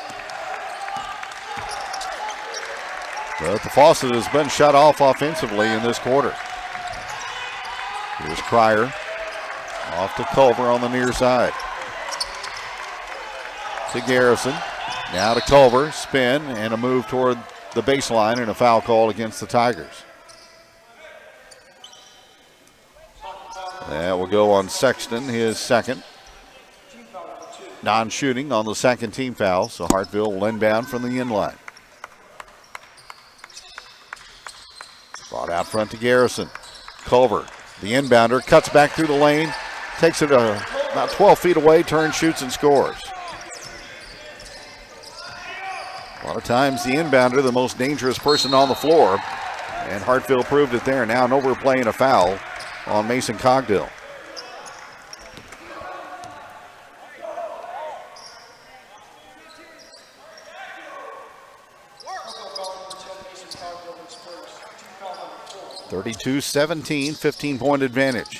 But the faucet has been shut off offensively in this quarter. Here's Cryer. Off to Culver on the near side. To Garrison. Now to Culver. Spin and a move toward the baseline and a foul call against the Tigers. That will go on Sexton, his second. Non-shooting on the second team foul, so Hartville will inbound from the inline. Brought out front to Garrison. Culver, the inbounder, cuts back through the lane, takes it about 12 feet away, turns, shoots, and scores. A lot of times the inbounder, the most dangerous person on the floor, and Hartville proved it there. Now an overplay and a foul on Mason Cogdill. (32-17), 15-point advantage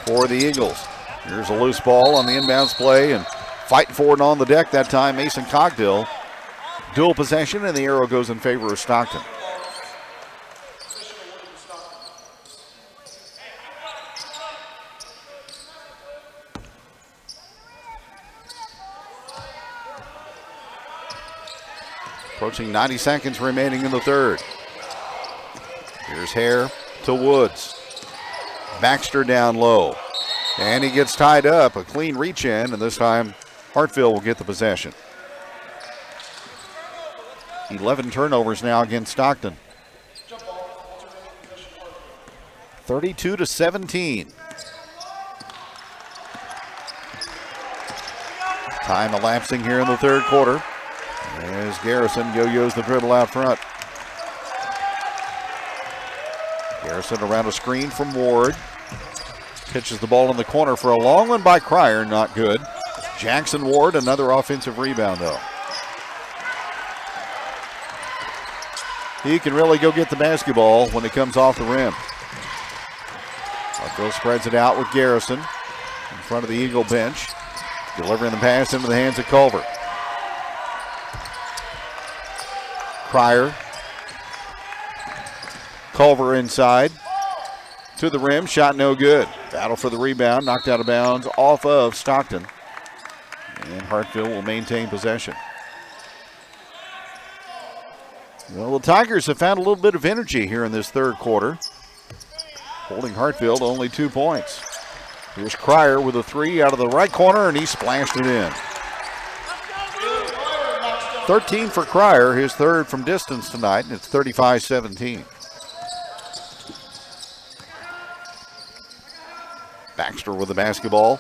for the Eagles. Here's a loose ball on the inbounds play and fighting for it on the deck that time. Mason Cogdill, dual possession, and the arrow goes in favor of Stockton. Approaching 90 seconds remaining in the third. Here's Hare to Woods. Baxter down low. And he gets tied up. A clean reach in, and this time Hartville will get the possession. 11 turnovers now against Stockton. 32-17. Time elapsing here in the third quarter as Garrison yo-yos the dribble out front. Garrison around a screen from Ward. Pitches the ball in the corner for a long one by Cryer, not good. Jackson Ward, another offensive rebound though. He can really go get the basketball when it comes off the rim. Hartville spreads it out with Garrison in front of the Eagle bench. Delivering the pass into the hands of Culver. Cryer. Culver inside. To the rim, shot no good. Battle for the rebound, knocked out of bounds off of Stockton. And Hartville will maintain possession. Well, the Tigers have found a little bit of energy here in this third quarter. Holding Hartville to only 2 points. Here's Cryer with a 3 out of the right corner, and he splashed it in. 13 for Cryer, his third from distance tonight, and it's 35-17. Baxter with the basketball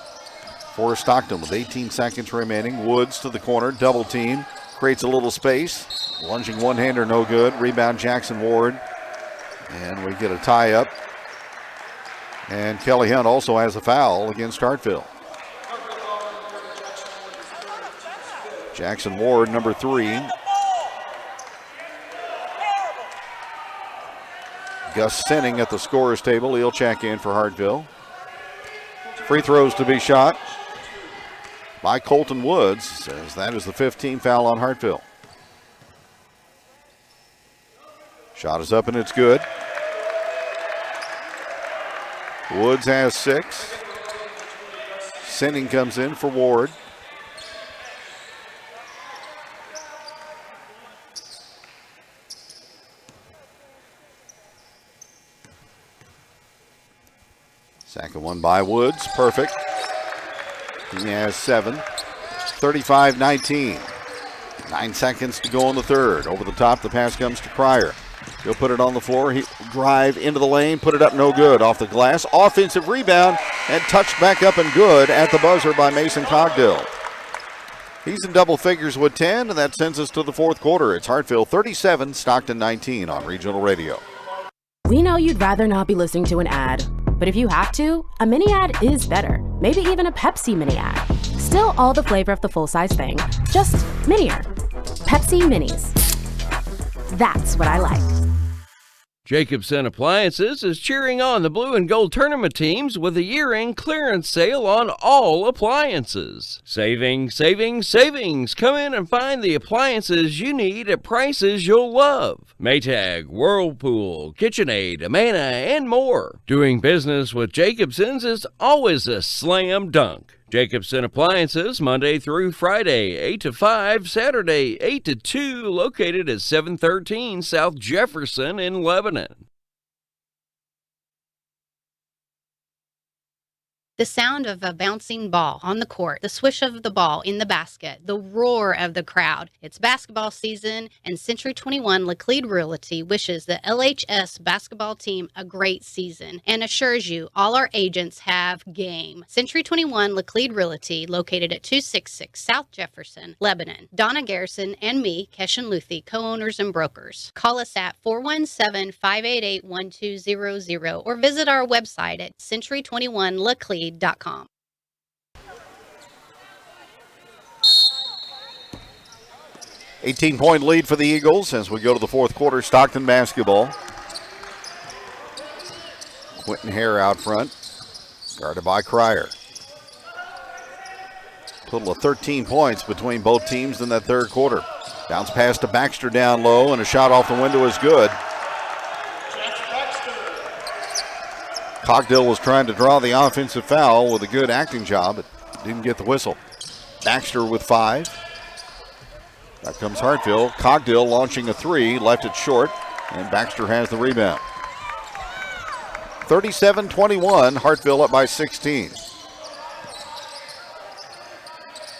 for Stockton with 18 seconds remaining. Woods to the corner, double team, creates a little space. Lunging one-hander, no good. Rebound Jackson Ward. And we get a tie-up. And Kelly Hunt also has a foul against Hartville. Jackson Ward, number 3. Gus Senning at the scorer's table. He'll check in for Hartville. Free throws to be shot by Colton Woods, as that is the 15th foul on Hartville. Shot is up and it's good. Woods has 6. Sinning comes in for Ward. Second one by Woods, perfect. He has 7. 35-19. 9 seconds to go in the third. Over the top, the pass comes to Cryer. He'll put it on the floor. He drive into the lane, put it up, no good. Off the glass, offensive rebound, and touched back up and good at the buzzer by Mason Cogdill. He's in double figures with 10, and that sends us to the fourth quarter. It's Hartville 37, Stockton 19 on Regional Radio. We know you'd rather not be listening to an ad, but if you have to, a mini ad is better. Maybe even a Pepsi mini ad. Still all the flavor of the full-size thing, just minier. Pepsi Minis. That's what I like. Jacobson Appliances is cheering on the blue and gold tournament teams with a year-end clearance sale on all appliances. Savings, savings, savings. Come in and find the appliances you need at prices you'll love. Maytag, Whirlpool, KitchenAid, Amana, and more. Doing business with Jacobson's is always a slam dunk. Jacobson Appliances, Monday through Friday, 8 to 5, Saturday, 8 to 2, located at 713 South Jefferson in Lebanon. The sound of a bouncing ball on the court, the swish of the ball in the basket, the roar of the crowd. It's basketball season, and Century 21 Laclede Realty wishes the LHS basketball team a great season and assures you all our agents have game. Century 21 Laclede Realty, located at 266 South Jefferson, Lebanon. Donna Garrison and me, Keshan Luthi, co-owners and brokers. Call us at 417-588-1200 or visit our website at century21laclede.com. 18-point lead for the Eagles as we go to the fourth quarter. Stockton basketball. Quentin Hare out front, guarded by Cryer. Total of 13 points between both teams in that third quarter. Bounce pass to Baxter down low, and a shot off the window is good. Cogdill was trying to draw the offensive foul with a good acting job, but didn't get the whistle. Baxter with 5. Back comes Hartville. Cogdill launching a 3, left it short, and Baxter has the rebound. 37-21, Hartville up by 16.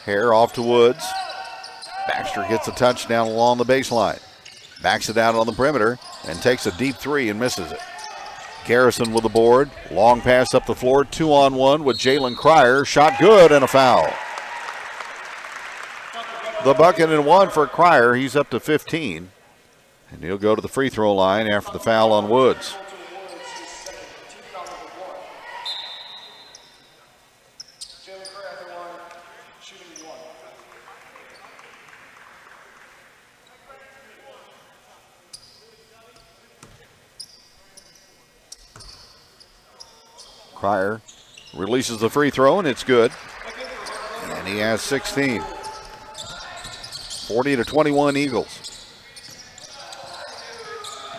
Hare off to Woods. Baxter gets a touchdown along the baseline. Backs it out on the perimeter and takes a deep 3 and misses it. Garrison with the board. Long pass up the floor. 2-on-1 with Jalen Cryer. Shot good and a foul. The bucket and 1 for Cryer. He's up to 15. And he'll go to the free throw line after the foul on Woods. Cryer releases the free throw, and it's good. And he has 16. 40-21 Eagles.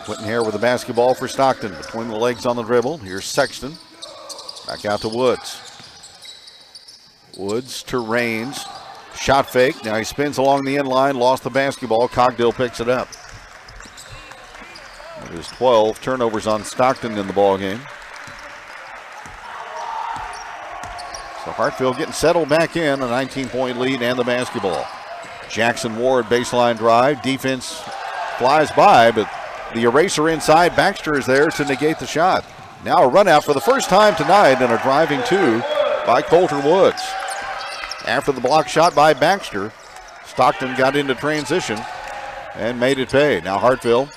Quentin Hare with the basketball for Stockton. Between the legs on the dribble. Here's Sexton. Back out to Woods. Woods to Raines. Shot fake. Now he spins along the end line. Lost the basketball. Cogdill picks it up. It is 12 turnovers on Stockton in the ball game. So Hartville getting settled back in, a 19-point lead and the basketball. Jackson Ward baseline drive. Defense flies by, but the eraser inside. Baxter is there to negate the shot. Now a run out for the first time tonight and a driving 2 by Colter Woods. After the block shot by Baxter, Stockton got into transition and made it pay. Now Hartville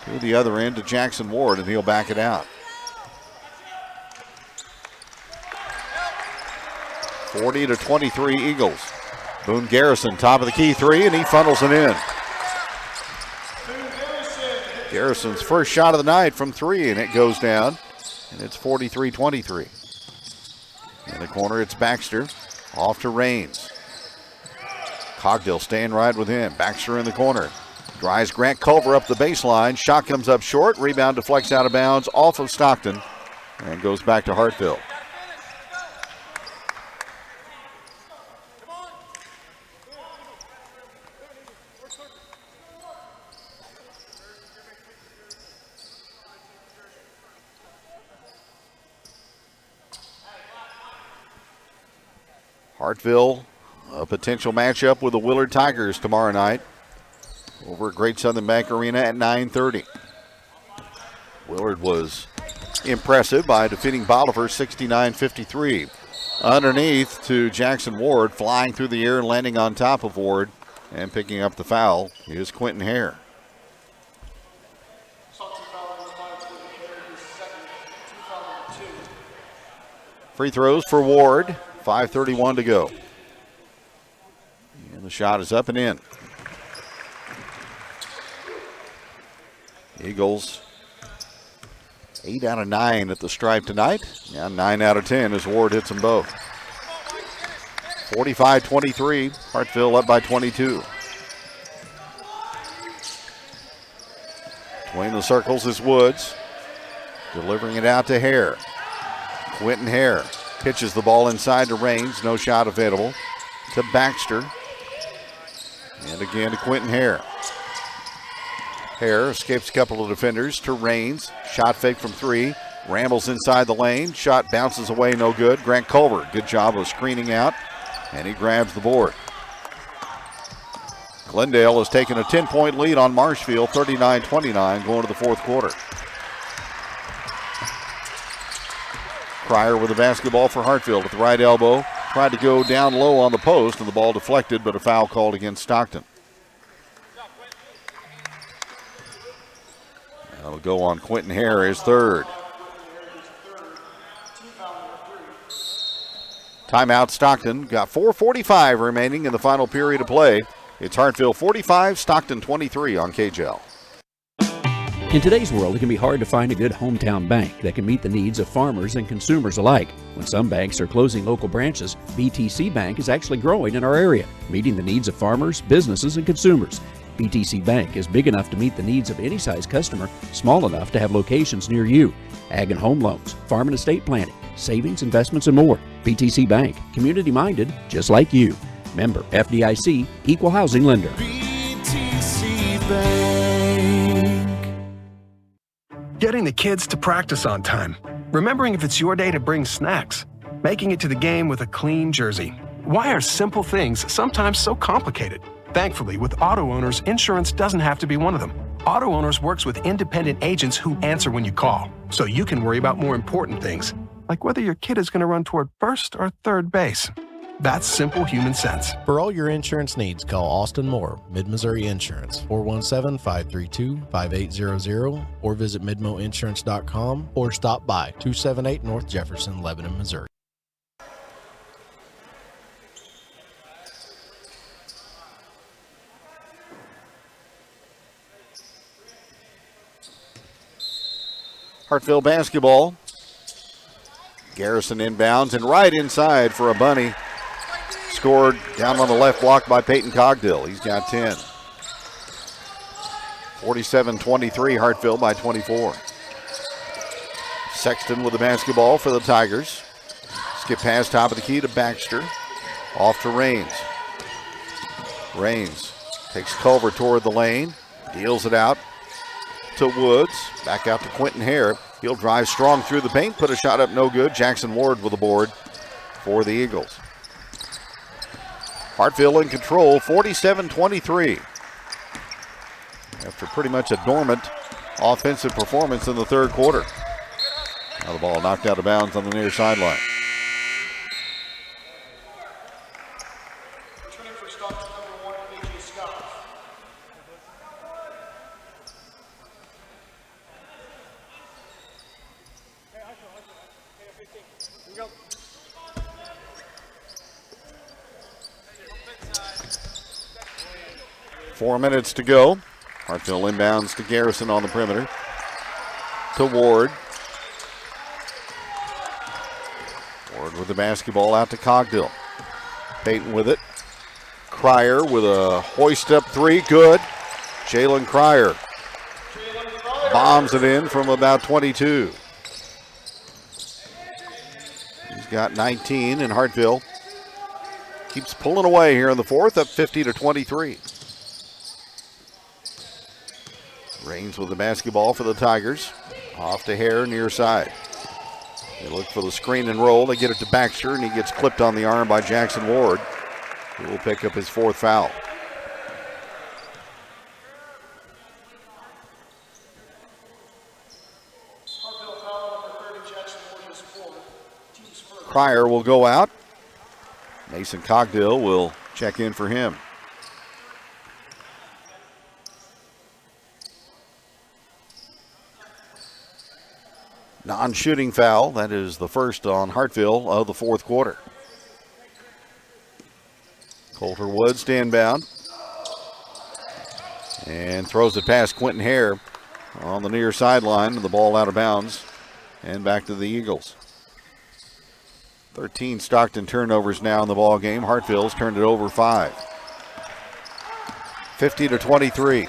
to the other end to Jackson Ward, and he'll back it out. 40-23 Eagles. Boone Garrison, top of the key 3, and he funnels it in. Garrison's first shot of the night from 3, and it goes down, and it's 43-23. In the corner, it's Baxter. Off to Raines. Cogdill staying right with him. Baxter in the corner. Drives Grant Culver up the baseline. Shot comes up short. Rebound deflects out of bounds off of Stockton and goes back to Hartville. Hartville, a potential matchup with the Willard Tigers tomorrow night over at Great Southern Bank Arena at 9:30. Willard was impressive by defeating Bolivar 69-53. Underneath to Jackson Ward, flying through the air and landing on top of Ward and picking up the foul is Quentin Hare. Free throws for Ward. 5:31 to go. And the shot is up and in. Eagles 8 out of 9 at the stripe tonight. Now 9 out of 10 as Ward hits them both. 45-23. Hartville up by 22. Between the circles is Woods. Delivering it out to Hare. Quentin Hare pitches the ball inside to Raines. No shot available. To Baxter. And again to Quentin Hare. Hare escapes a couple of defenders to Raines. Shot fake from 3. Rambles inside the lane. Shot bounces away, no good. Grant Culver, good job of screening out. And he grabs the board. Glendale has taken a 10-point lead on Marshfield, 39-29, going to the fourth quarter. Cryer with the basketball for Hartfield at the right elbow. Tried to go down low on the post, and the ball deflected, but a foul called against Stockton. That'll go on Quentin Hare, his third. Timeout Stockton. Got 4:45 remaining in the final period of play. It's Hartville 45, Stockton 23 on KJL. In today's world, it can be hard to find a good hometown bank that can meet the needs of farmers and consumers alike. When some banks are closing local branches, BTC Bank is actually growing in our area, meeting the needs of farmers, businesses, and consumers. BTC Bank is big enough to meet the needs of any size customer, small enough to have locations near you. Ag and home loans, farm and estate planning, savings, investments, and more. BTC Bank, community-minded, just like you. Member FDIC, Equal Housing Lender. BTC Bank. Getting the kids to practice on time. Remembering if it's your day to bring snacks. Making it to the game with a clean jersey. Why are simple things sometimes so complicated? Thankfully, with auto owners, insurance doesn't have to be one of them. Auto Owners works with independent agents who answer when you call, so you can worry about more important things, like whether your kid is going to run toward first or third base. That's simple human sense. For all your insurance needs, call Austin Moore, Mid-Missouri Insurance, 417-532-5800, or visit midmoinsurance.com, or stop by 278 North Jefferson, Lebanon, Missouri. Hartville basketball. Garrison inbounds and right inside for a bunny. Scored down on the left block by Peyton Cogdill. He's got 10. 47-23, Hartville by 24. Sexton with the basketball for the Tigers. Skip pass top of the key to Baxter. Off to Raines. Raines takes Culver toward the lane. Deals it out to Woods. Back out to Quentin Hare. He'll drive strong through the paint. Put a shot up, no good. Jackson Ward with the board for the Eagles. Hartville in control, 47-23. After pretty much a dormant offensive performance in the third quarter. Now the ball knocked out of bounds on the near sideline. 4 minutes to go. Hartville inbounds to Garrison on the perimeter. To Ward. Ward with the basketball out to Cogdill. Peyton with it. Cryer with a hoist up three. Good. Jalen Cryer bombs it in from about 22. He's got 19, and Hartville keeps pulling away here in the fourth, up 50-23. Raines with the basketball for the Tigers. Off to Hare, near side. They look for the screen and roll. They get it to Baxter, and he gets clipped on the arm by Jackson Ward, who will pick up his fourth foul. Cryer will go out. Mason Cogdill will check in for him. Non-shooting foul. That is the first on Hartville of the fourth quarter. Coulter Woods to inbound. And throws it past Quentin Hare on the near sideline. The ball out of bounds and back to the Eagles. 13 Stockton turnovers now in the ball game. Hartville's turned it over 5. 50-23.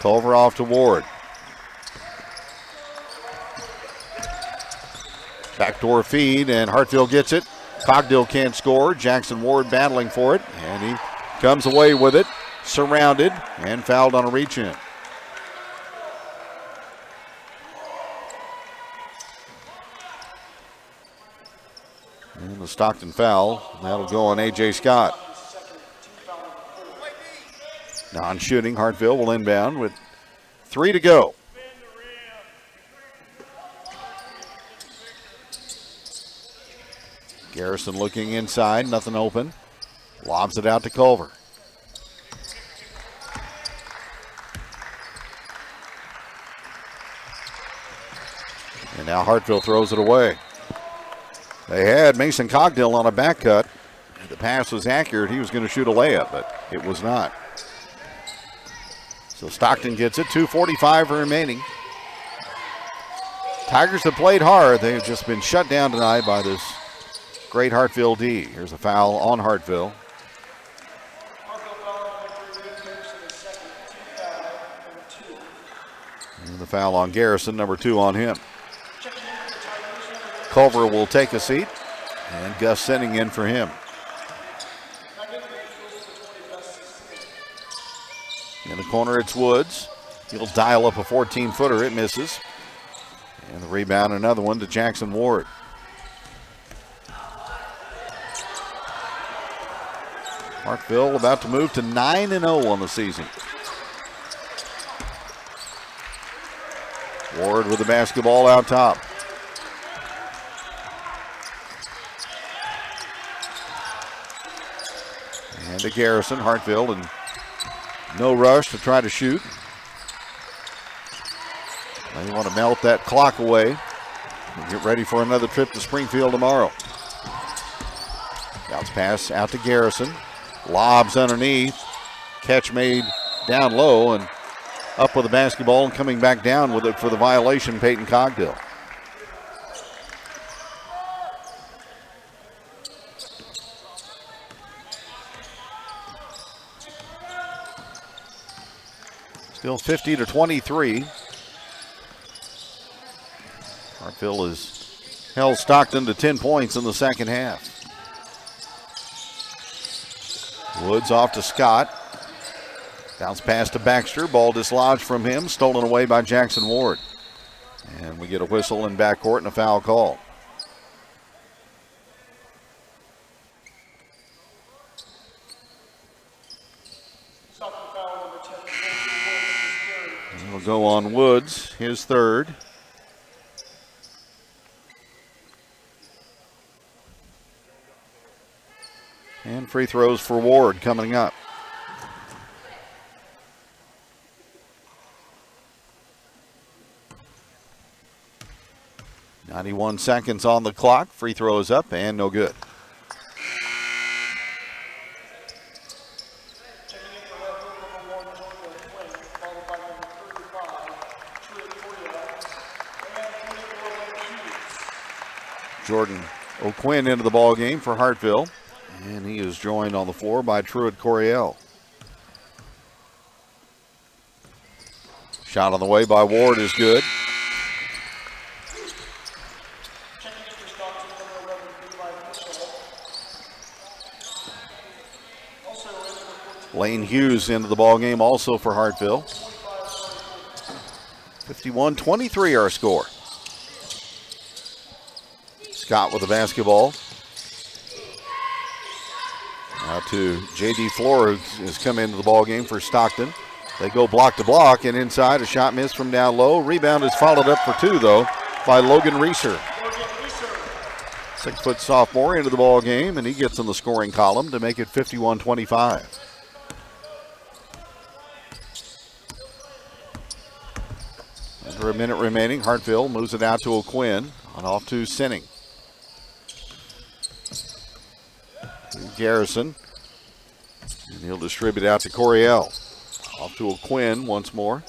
Culver off to Ward. Backdoor feed, and Hartville gets it. Cogdill can't score. Jackson Ward battling for it, and he comes away with it. Surrounded and fouled on a reach-in. And the Stockton foul, that'll go on A.J. Scott. Non-shooting, Hartville will inbound with 3 to go. Garrison looking inside, nothing open. Lobs it out to Culver. And now Hartville throws it away. They had Mason Cogdill on a back cut. The pass was accurate. He was going to shoot a layup, but it was not. So Stockton gets it. 2:45 remaining. Tigers have played hard. They've just been shut down tonight by this great Hartville D. Here's a foul on Hartville. And the foul on Garrison, number 2 on him. Culver will take a seat, and Gus sending in for him. In the corner, it's Woods. He'll dial up a 14-footer. It misses. And the rebound, another one to Jackson Ward. Hartville about to move to 9-0 on the season. Ward with the basketball out top. And to Garrison, Hartville, and no rush to try to shoot. They want to melt that clock away and get ready for another trip to Springfield tomorrow. Bounce pass out to Garrison. Lobs underneath. Catch made down low, and up with the basketball and coming back down with it for the violation, Peyton Cogdill. Still 50-23. Hartville has held Stockton to 10 points in the second half. Woods off to Scott. Bounce pass to Baxter. Ball dislodged from him. Stolen away by Jackson Ward. And we get a whistle in backcourt and a foul call. We'll go on Woods, his third. And free throws for Ward coming up. .91 seconds on the clock. Free throw is up and no good. Jordan O'Quinn into the ball game for Hartville. And he is joined on the floor by Truett Coryell. Shot on the way by Ward is good. Lane Hughes into the ball game also for Hartville. 51-23 our score. Scott with the basketball. Now to J.D. Floor, who has come into the ball game for Stockton. They go block to block, and inside a shot miss from down low. Rebound is followed up for two, though, by Logan Reeser. 6-foot sophomore into the ball game, and he gets in the scoring column to make it 51-25. Under a minute remaining, Hartville moves it out to O'Quinn and off to Sinning. Garrison. And he'll distribute out to Coryell. Off to O'Quinn once more.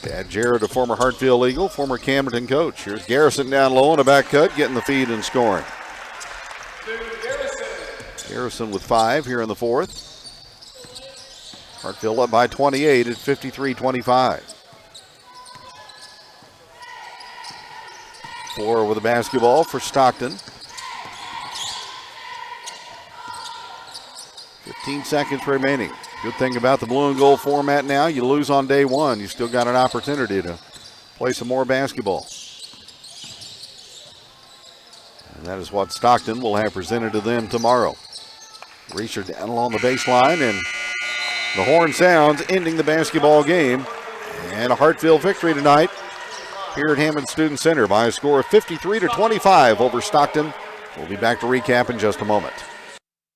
Dad Jarrett, a former Hartville Eagle, former Camden coach. Here's Garrison down low on a back cut, getting the feed and scoring. Garrison with 5 here in the fourth. Hartville up by 28 at 53-25. Floor with the basketball for Stockton. 15 seconds remaining. Good thing about the blue and gold format now, you lose on day one. You still got an opportunity to play some more basketball. And that is what Stockton will have presented to them tomorrow. Reeser down along the baseline, and the horn sounds, ending the basketball game. And a Hartville victory tonight here at Hammond Student Center by a score of 53-25 over Stockton. We'll be back to recap in just a moment.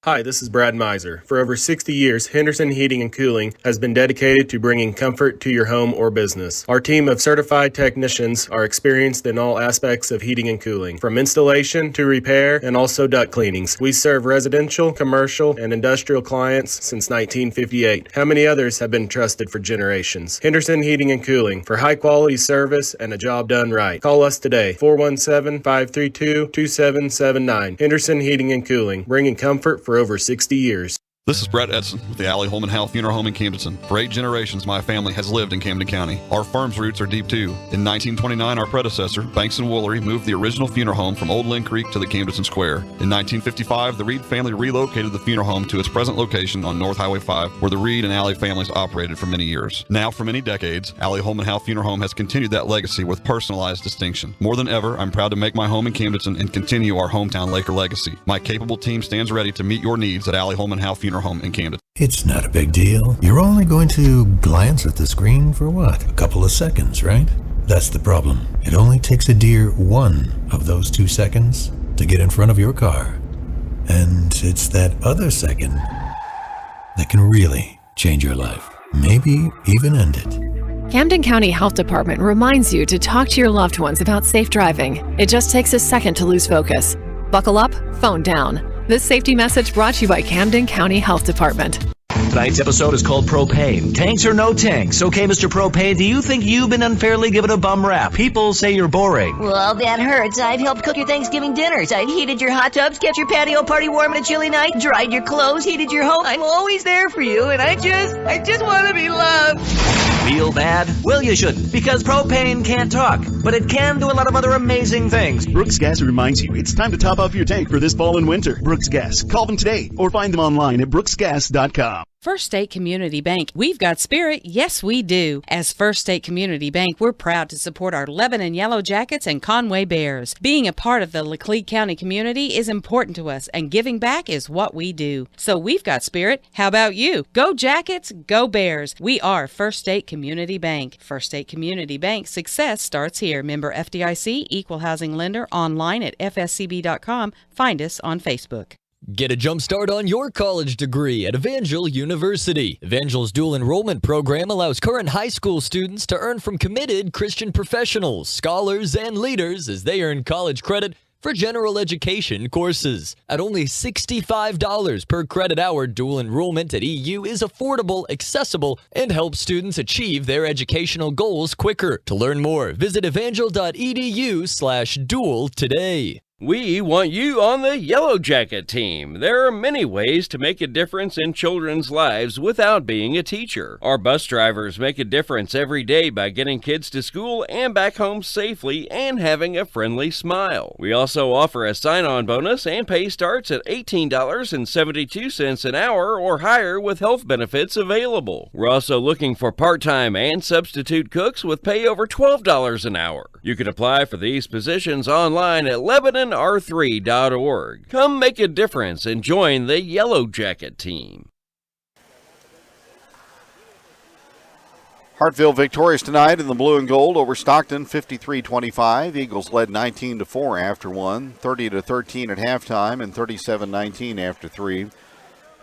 Hi, this is Brad Miser. For over 60 years, Henderson Heating and Cooling has been dedicated to bringing comfort to your home or business. Our team of certified technicians are experienced in all aspects of heating and cooling, from installation to repair and also duct cleanings. We serve residential, commercial, and industrial clients since 1958. How many others have been trusted for generations? Henderson Heating and Cooling, for high-quality service and a job done right. Call us today, 417-532-2779. Henderson Heating and Cooling, bringing comfort for over 60 years. This is Brett Edson with the Allie Holman Howe Funeral Home in Camdenton. For 8 generations, my family has lived in Camden County. Our firm's roots are deep too. In 1929, our predecessor, Banks & Woolery, moved the original funeral home from Old Lynn Creek to the Camdenton Square. In 1955, the Reed family relocated the funeral home to its present location on North Highway 5, where the Reed and Allie families operated for many years. Now, for many decades, Allie Holman Howe Funeral Home has continued that legacy with personalized distinction. More than ever, I'm proud to make my home in Camdenton and continue our hometown Laker legacy. My capable team stands ready to meet your needs at Allie Holman Howe Funeral Home in Camden. It's not a big deal. You're only going to glance at the screen for what? A couple of seconds, right? That's the problem. It only takes a dear one of those 2 seconds to get in front of your car. And it's that other second that can really change your life. Maybe even end it. Camden County Health Department reminds you to talk to your loved ones about safe driving. It just takes a second to lose focus. Buckle up, phone down. This safety message brought to you by Camden County Health Department. Tonight's episode is called Propane. Tanks or no tanks? Okay, Mr. Propane, do you think you've been unfairly given a bum rap? People say you're boring. Well, that hurts. I've helped cook your Thanksgiving dinners. I've heated your hot tubs, kept your patio party warm on a chilly night, dried your clothes, heated your home. I'm always there for you, and I just want to be loved. Feel bad? Well, you shouldn't, because propane can't talk, but it can do a lot of other amazing things. Brooks Gas reminds you it's time to top off your tank for this fall and winter. Brooks Gas. Call them today or find them online at brooksgas.com. First State Community Bank. We've got spirit. Yes, we do. As First State Community Bank, we're proud to support our Lebanon Yellow Jackets and Conway Bears. Being a part of the Laclede County community is important to us, and giving back is what we do. So we've got spirit. How about you? Go Jackets, go Bears. We are First State Community Bank. First State Community Bank. Success starts here. Member FDIC, Equal Housing Lender, online at fscb.com. Find us on Facebook. Get a jump start on your college degree at Evangel University. Evangel's dual enrollment program allows current high school students to earn from committed Christian professionals, scholars, and leaders as they earn college credit for general education courses. At only $65 per credit hour, dual enrollment at EU is affordable, accessible, and helps students achieve their educational goals quicker. To learn more, visit evangel.edu/dual today. We want you on the Yellow Jacket team. There are many ways to make a difference in children's lives without being a teacher. Our bus drivers make a difference every day by getting kids to school and back home safely and having a friendly smile. We also offer a sign-on bonus, and pay starts at $18.72 an hour or higher with health benefits available. We're also looking for part-time and substitute cooks with pay over $12 an hour. You can apply for these positions online at LebanonR3.org. Come make a difference and join the Yellow Jacket team. Hartville victorious tonight in the blue and gold over Stockton, 53-25. Eagles led 19-4 after one, 30-13 at halftime, and 37-19 after three.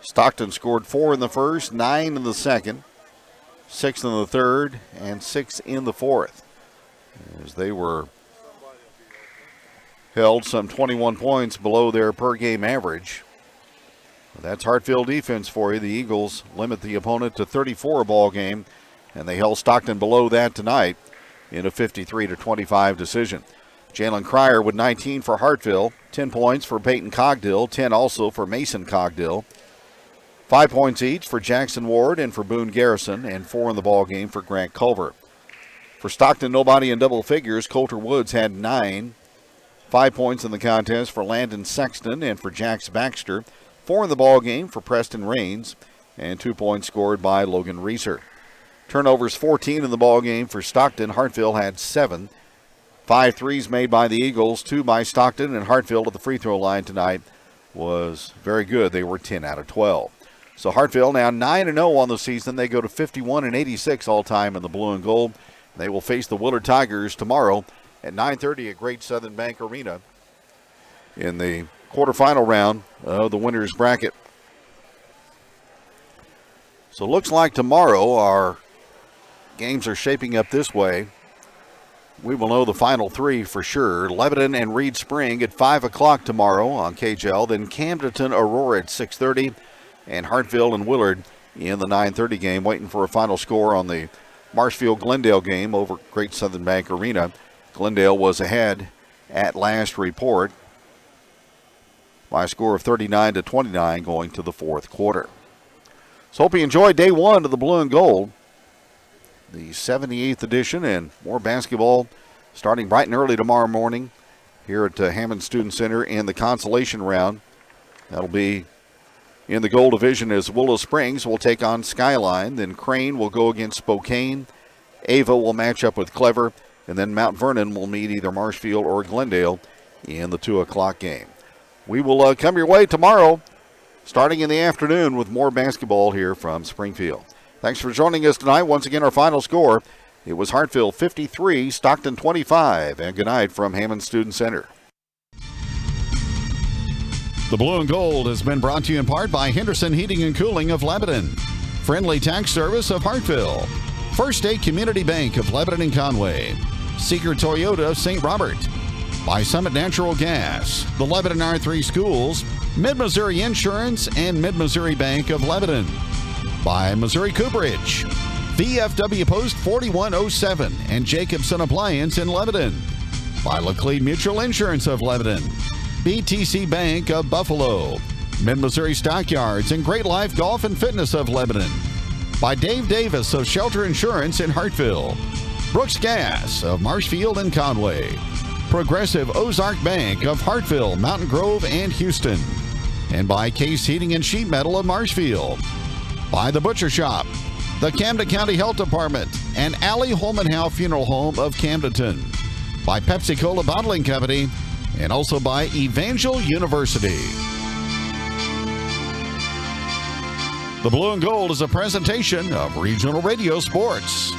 Stockton scored 4 in the first, 9 in the second, 6 in the third, and 6 in the fourth, as they were held some 21 points below their per-game average. That's Hartville defense for you. The Eagles limit the opponent to 34 a ball game, and they held Stockton below that tonight in a 53-25 decision. Jalen Cryer with 19 for Hartville, 10 points for Peyton Cogdill, 10 also for Mason Cogdill. 5 points each for Jackson Ward and for Boone Garrison, and 4 in the ball game for Grant Culver. For Stockton, nobody in double figures. Coulter Woods had 9. 5 points in the contest for Landon Sexton and for Jax Baxter. 4 in the ball game for Preston Raines, and 2 points scored by Logan Reeser. Turnovers 14 in the ball game for Stockton. Hartville had 7. 5 threes made by the Eagles, 2 by Stockton, and Hartville at the free throw line tonight was very good. They were 10 out of 12. So Hartville now 9-0 on the season. They go to 51-86 all time in the blue and gold. They will face the Willard Tigers tomorrow at 9:30 at Great Southern Bank Arena in the quarterfinal round of the winners bracket. So it looks like tomorrow our games are shaping up this way. We will know the final 3 for sure. Lebanon and Reed Spring at 5 o'clock tomorrow on KJL. Then Camdenton Aurora at 6:30. And Hartville and Willard in the 9:30 game, waiting for a final score on the Marshfield-Glendale game over Great Southern Bank Arena. Glendale was ahead at last report by a score of 39-29 going to the fourth quarter. So hope you enjoyed day 1 of the blue and gold, the 78th edition, and more basketball starting bright and early tomorrow morning here at Hammond Student Center in the consolation round. That'll be in the gold division as Willow Springs will take on Skyline. Then Crane will go against Spokane. Ava will match up with Clever. And then Mount Vernon will meet either Marshfield or Glendale in the 2 o'clock game. We will come your way tomorrow starting in the afternoon with more basketball here from Springfield. Thanks for joining us tonight. Once again, our final score, it was Hartville 53, Stockton 25. And good night from Hammond Student Center. The Blue and Gold has been brought to you in part by Henderson Heating and Cooling of Lebanon, Friendly Tax Service of Hartville, First State Community Bank of Lebanon and Conway, Seeker Toyota of St. Robert, by Summit Natural Gas, the Lebanon R3 Schools, Mid-Missouri Insurance, and Mid-Missouri Bank of Lebanon, by Missouri Cooperage, VFW Post 4107 and Jacobson Appliance in Lebanon, by Laclede Mutual Insurance of Lebanon, BTC Bank of Buffalo, Mid-Missouri Stockyards, and Great Life Golf and Fitness of Lebanon, by Dave Davis of Shelter Insurance in Hartville, Brooks Gas of Marshfield and Conway, Progressive Ozark Bank of Hartville, Mountain Grove, and Houston, and by Case Heating and Sheet Metal of Marshfield, by The Butcher Shop, the Camden County Health Department, and Allie Holmanhow Funeral Home of Camdenton, by Pepsi-Cola Bottling Company, and also by Evangel University. The Blue and Gold is a presentation of Regional Radio Sports.